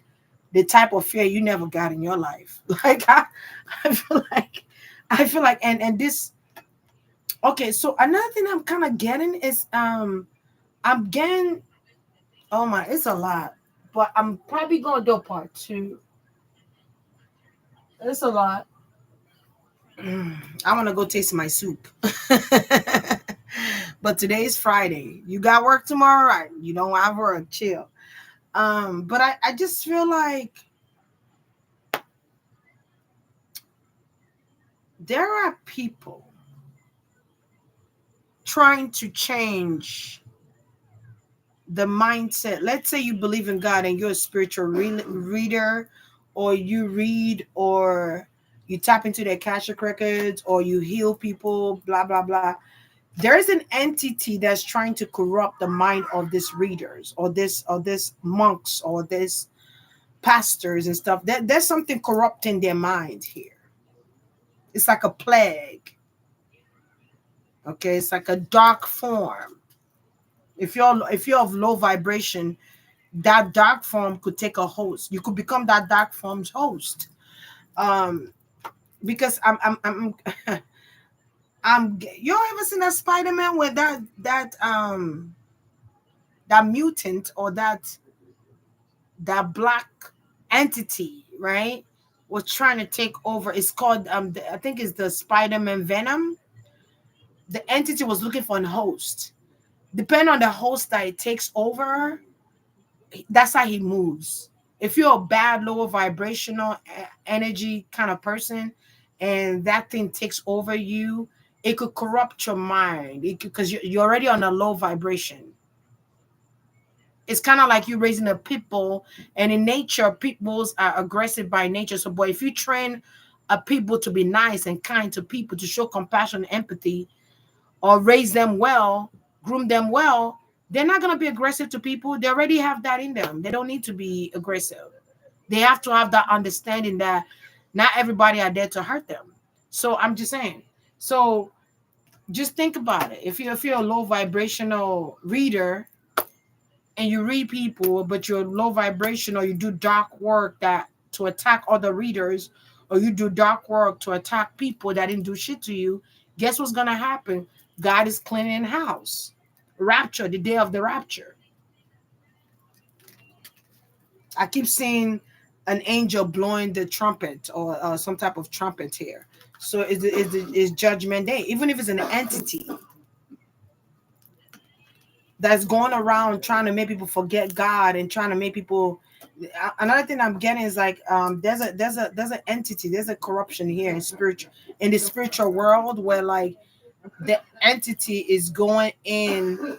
the type of fear you never got in your life. Like I feel like and this okay, so another thing I'm kind of getting is I'm getting, oh my, it's a lot. But I'm probably gonna do a part two. It's a lot. I want to go taste my soup. But today's Friday. You got work tomorrow, right? You don't have work, chill. But I just feel like there are people trying to change the mindset. Let's say you believe in God and you're a spiritual reader, or you read, or you tap into the Akashic records, or you heal people, blah blah blah. There is an entity that's trying to corrupt the mind of these readers, or this monks, or this pastors and stuff. There's something corrupting their mind here. It's like a plague. Okay, it's like a dark form. If you're of low vibration, that dark form could take a host. You could become that dark form's host. Um, because you ever seen that Spider-Man where that mutant, or that black entity, right, was trying to take over. It's called I think it's the Spider-Man Venom. The entity was looking for a host. Depending on the host that it takes over, that's how he moves. If you're a bad, lower vibrational energy kind of person, and that thing takes over you, it could corrupt your mind. Because you're already on a low vibration. It's kind of like you raising a pit bull, and in nature, pit bulls are aggressive by nature. So, boy, if you train a pit bull to be nice and kind to people, to show compassion and empathy, or raise them well, groom them well, they're not going to be aggressive to people. They already have that in them. They don't need to be aggressive. They have to have that understanding that not everybody are there to hurt them. So I'm just saying. So just think about it. If you're a low vibrational reader, and you read people, but you're low vibration, or you do dark work that to attack other readers, or you do dark work to attack people that didn't do shit to you, guess what's gonna happen? God is cleaning house. Rapture, the day of the rapture. I keep seeing an angel blowing the trumpet, or some type of trumpet here. So it's judgment day. Even if it's an entity that's going around trying to make people forget God, and trying to make people. Another thing I'm getting is like there's an entity, there's a corruption here in the spiritual world, where like the entity is going in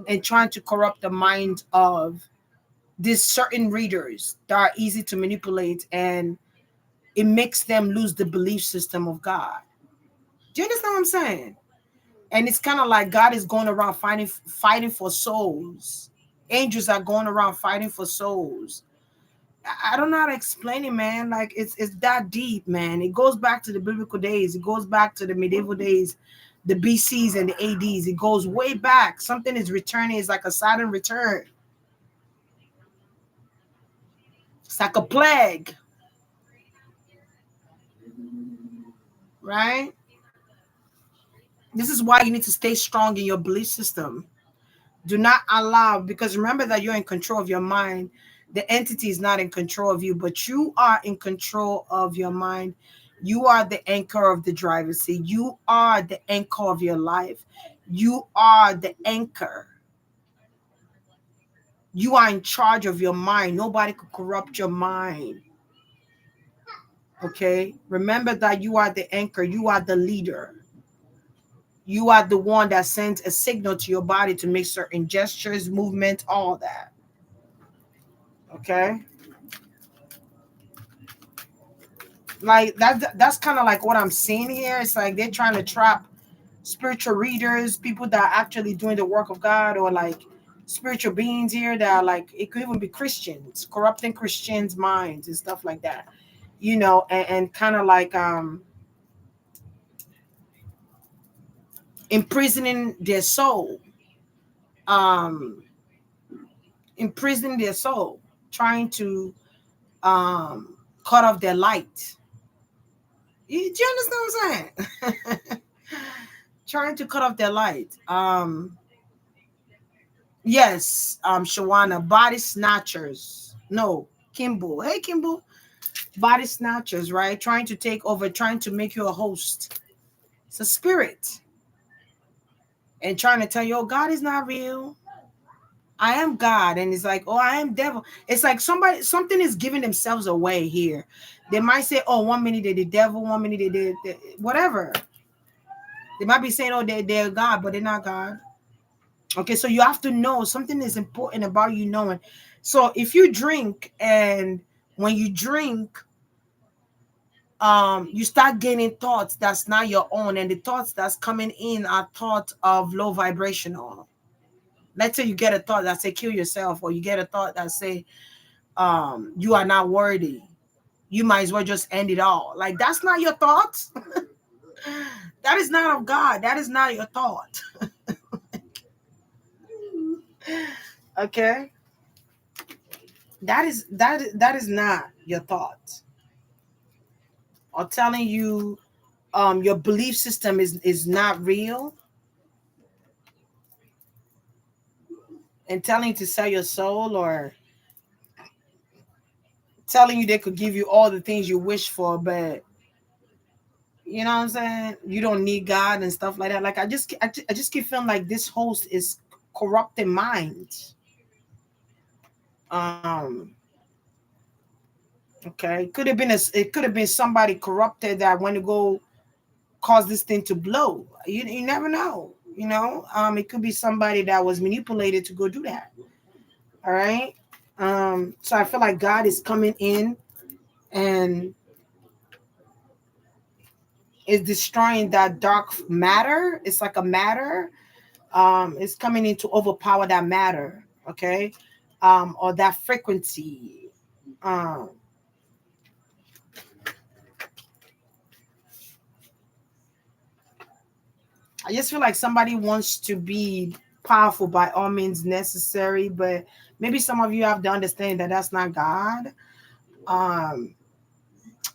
and trying to corrupt the mind of these certain readers that are easy to manipulate, and it makes them lose the belief system of God. Do you understand what I'm saying? And it's kind of like God is going around fighting for souls. Angels are going around fighting for souls. I don't know how to explain it, man. Like it's that deep, man. It goes back to the biblical days. It goes back to the medieval days, the BCs and the ADs. It goes way back. Something is returning. It's like a Saturn return. It's like a plague, right? This is why you need to stay strong in your belief system. Do not allow, because remember that you're in control of your mind. The entity is not in control of you, but you are in control of your mind. You are the anchor of the driver's seat. You are the anchor of your life. You are the anchor. You are in charge of your mind. Nobody could corrupt your mind. Okay? Remember that you are the anchor. You are the leader. You are the one that sends a signal to your body to make certain gestures, movements, all that. Okay? Like that's kind of like what I'm seeing here. It's like they're trying to trap spiritual readers, people that are actually doing the work of God, or like spiritual beings here that are like, it could even be Christians, corrupting Christians' minds and stuff like that. And kind of like imprisoning their soul. Um imprisoning their soul, trying to cut off their light. Do you understand what I'm saying? Trying to cut off their light. Yes, Shawana, body snatchers. No, Kimball. Hey, Kimball. Body snatchers, right? Trying to take over, trying to make you a host. It's a spirit. And trying to tell you, oh, God is not real. I am God. And it's like, oh, I am devil. It's like something is giving themselves away here. They might say, oh, 1 minute they're the devil, 1 minute they whatever. They might be saying, oh, they're God, but they're not God. Okay, so you have to know something is important about you knowing. So if you drink, and when you drink, you start gaining thoughts that's not your own, and the thoughts that's coming in are thoughts of low vibrational. Let's say you get a thought that say kill yourself, or you get a thought that say you are not worthy. You might as well just end it all. Like, that's not your thoughts. That is not of God. That is not your thought. Okay, that is not your thought. Or telling you your belief system is not real, and telling you to sell your soul, or telling you they could give you all the things you wish for, but you know what I'm saying, you don't need God and stuff like that. Like, I just keep feeling like this host is corrupting minds. um okay, it could have been somebody corrupted that want to go cause this thing to blow. You never know, it could be somebody that was manipulated to go do that. All right. So I feel like God is coming in and is destroying that dark matter. It's like a matter. It's coming in to overpower that matter. Okay. Or that frequency. Um, I just feel like somebody wants to be powerful by all means necessary, but maybe some of you have to understand that that's not God. Um,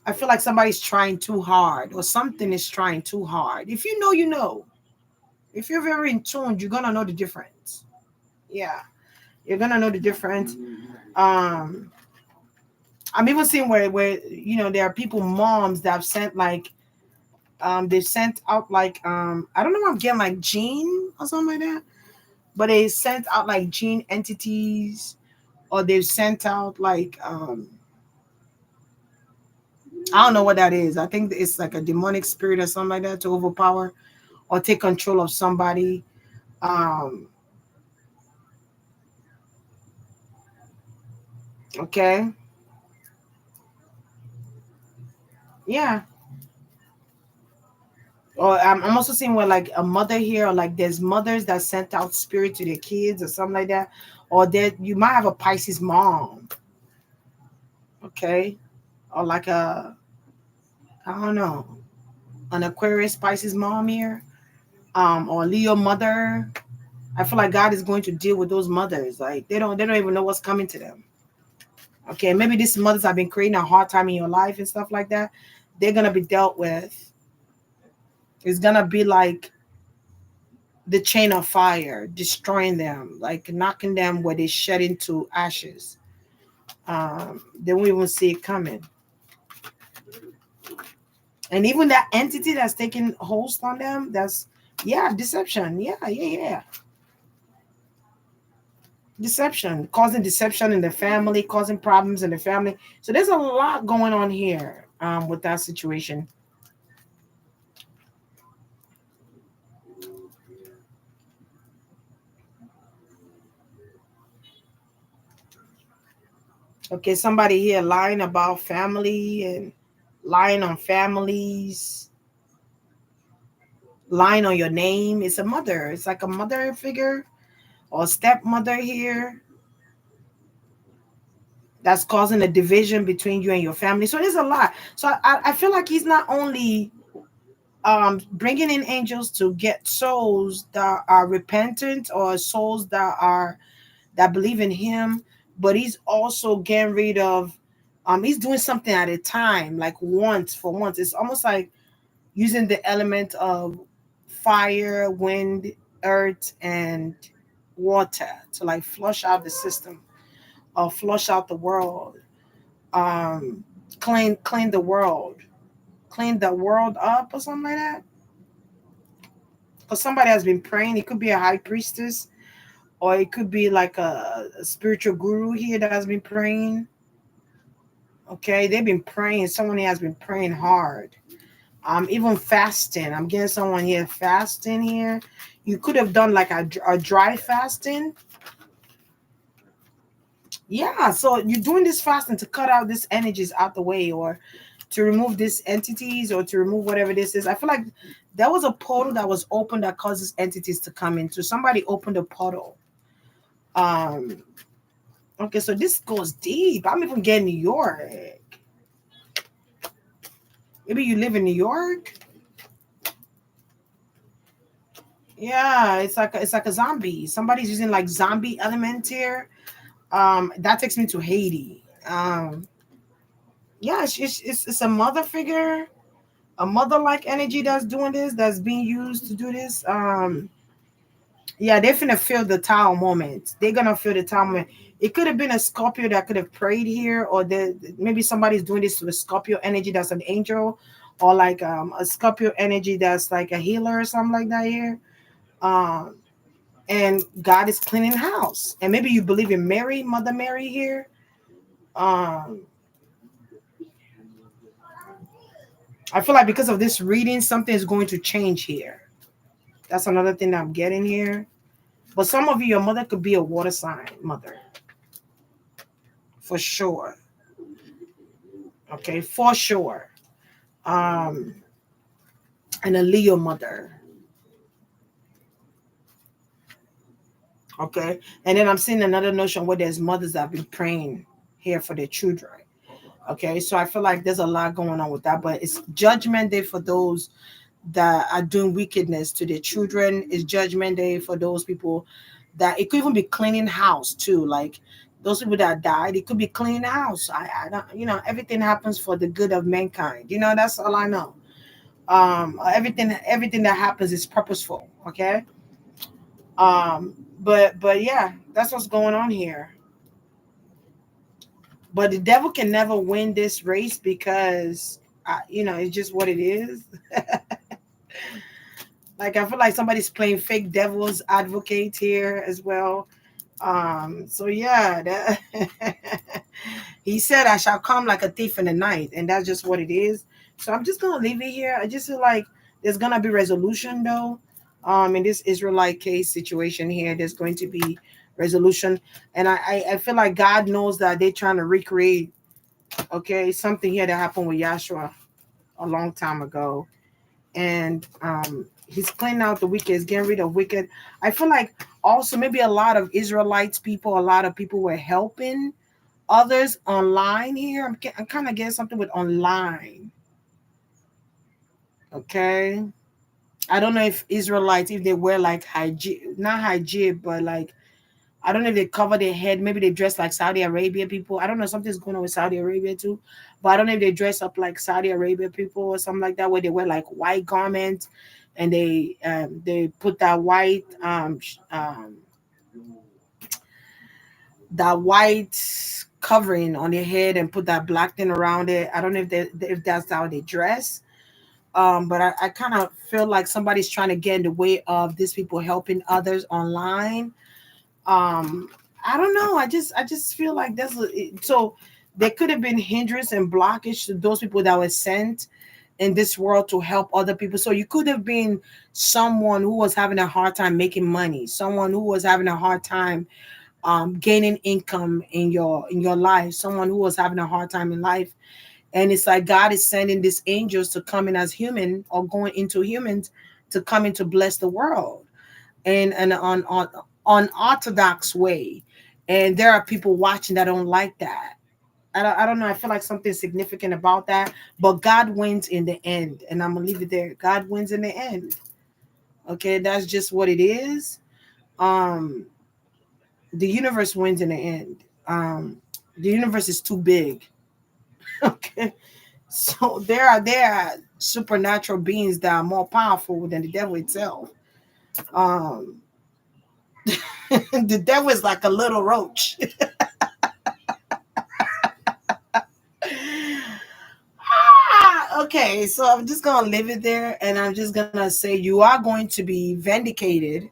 I feel like somebody's trying too hard, or something is trying too hard. If you know, you know. If you're very in tune, you're gonna know the difference. Yeah, you're gonna know the difference. Um, I'm even seeing where there are people, moms that have sent like they've sent out like I don't know if I'm getting like gene or something like that, but they sent out like gene entities, or they've sent out like I don't know what that is. I think it's like a demonic spirit or something like that to overpower or take control of somebody. Um, okay. Yeah. Or I'm also seeing where like a mother here, or like there's mothers that sent out spirit to their kids or something like that. Or that you might have a Pisces mom. Okay. Or like I don't know, an Aquarius Pisces mom here. Or Leo mother. I feel like God is going to deal with those mothers. Like they don't even know what's coming to them. Okay, maybe these mothers have been creating a hard time in your life and stuff like that. They're gonna be dealt with. It's gonna be like the chain of fire, destroying them, like knocking them where they shed into ashes. They won't even see it coming. And even that entity that's taking hold on them, that's yeah, deception. Yeah, yeah, yeah. Deception, causing deception in the family, causing problems in the family. So there's a lot going on here with that situation. Okay, somebody here lying about family and lying on families, lying on your name. It's a mother. It's like a mother figure or stepmother here that's causing a division between you and your family. So there's a lot. So I feel like he's not only bringing in angels to get souls that are repentant, or souls that believe in him, but he's also getting rid of He's doing something at a time, like once for once. It's almost like using the element of fire, wind, earth, and water to like flush out the system or flush out the world, um, clean the world, clean the world up or something like that. Because somebody has been praying. It could be a high priestess, or it could be like a spiritual guru here that has been praying. Okay, they've been praying. Someone here has been praying hard. Even fasting. I'm getting someone here fasting here. You could have done like a dry fasting. Yeah, so you're doing this fasting to cut out these energies out the way, or to remove these entities, or to remove whatever this is. I feel like there was a portal that was open that causes entities to come into. Somebody opened a portal. Um, okay, so this goes deep. I'm even getting New York. Maybe you live in New York. Yeah, it's like a zombie. Somebody's using like zombie element here. That takes me to Haiti. Yeah, it's a mother figure, a mother like energy that's doing this, that's being used to do this. Yeah, they're finna feel the Tao moment. They're gonna feel the Tao moment. It could have been a Scorpio that could have prayed here, or maybe somebody's doing this to a Scorpio energy that's an angel, or like a Scorpio energy that's like a healer or something like that here. Um, and God is cleaning house. And maybe you believe in Mary, Mother Mary here. Um, I feel like because of this reading, something is going to change here. That's another thing that I'm getting here. But some of you, your mother could be a water sign mother, for sure. Okay, for sure. Um, and a Leo mother. Okay. And then I'm seeing another notion where there's mothers that have been praying here for their children. Okay. So I feel like there's a lot going on with that. But it's judgment day for those that are doing wickedness to their children. It's judgment day for those people that it could even be cleaning house too. Like those people that died, it could be cleaning the house. I don't, everything happens for the good of mankind. That's all I know. Everything that happens is purposeful. Okay. But yeah, that's what's going on here. But the devil can never win this race because it's just what it is. Like I feel like somebody's playing fake devil's advocate here as well. So yeah, he said I shall come like a thief in the night, and that's just what it is. So I'm just gonna leave it here. I just feel like there's gonna be resolution though. In this Israelite case situation here, there's going to be resolution. And I feel like God knows that they're trying to recreate, okay, something here that happened with Yahshua a long time ago. And he's cleaning out the wicked, he's getting rid of wicked. I feel like also maybe a lot of Israelites people, a lot of people were helping others online here. I'm kind of getting something with online. Okay. I don't know if Israelites, if they wear like hijab, not hijab, but like, I don't know if they cover their head. Maybe they dress like Saudi Arabia people. I don't know. Something's going on with Saudi Arabia too. But I don't know if they dress up like Saudi Arabia people or something like that, where they wear like white garments and they put that white covering on their head and put that black thing around it. I don't know if that's how they dress. But I kind of feel like somebody's trying to get in the way of these people helping others online. um I don't know. I just feel like so there could have been hindrance and blockage to those people that were sent in this world to help other people. So you could have been someone who was having a hard time making money, someone who was having a hard time gaining income in your life, someone who was having a hard time in life. And it's like God is sending these angels to come in as human, or going into humans to come in to bless the world in an unorthodox way. And there are people watching that don't like that. I don't know. I feel like something significant about that. But God wins in the end. And I'm going to leave it there. God wins in the end. Okay. That's just what it is. Um, the universe wins in the end. The universe is too big. Okay. So there are supernatural beings that are more powerful than the devil itself. Um the devil is like a little roach. Okay, so I'm just gonna leave it there, and I'm just gonna say you are going to be vindicated.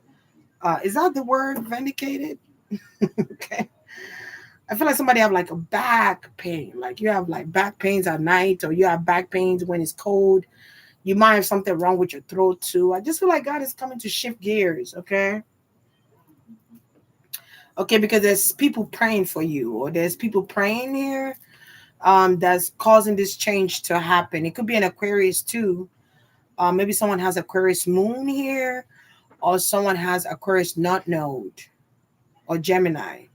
Is that the word, vindicated? Okay. I feel like somebody have like a back pain, like you have like back pains at night, or you have back pains when it's cold. You might have something wrong with your throat too. I just feel like God is coming to shift gears. Okay. Okay, because there's people praying for you, or there's people praying here that's causing this change to happen. It could be an Aquarius too. Maybe someone has Aquarius moon here, or someone has Aquarius not node, or Gemini.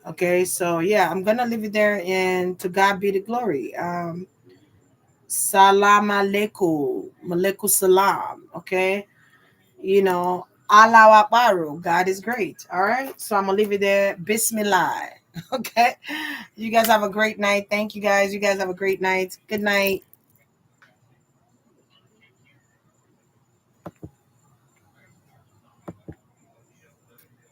Okay, so yeah, I'm gonna leave it there, and to God be the glory. Salam aleikum, malaikum salam. Okay, you know, Allah Akbaru, God is great. All right, so I'm gonna leave it there. Bismillah. Okay, you guys have a great night. Thank you guys. You guys have a great night. Good night.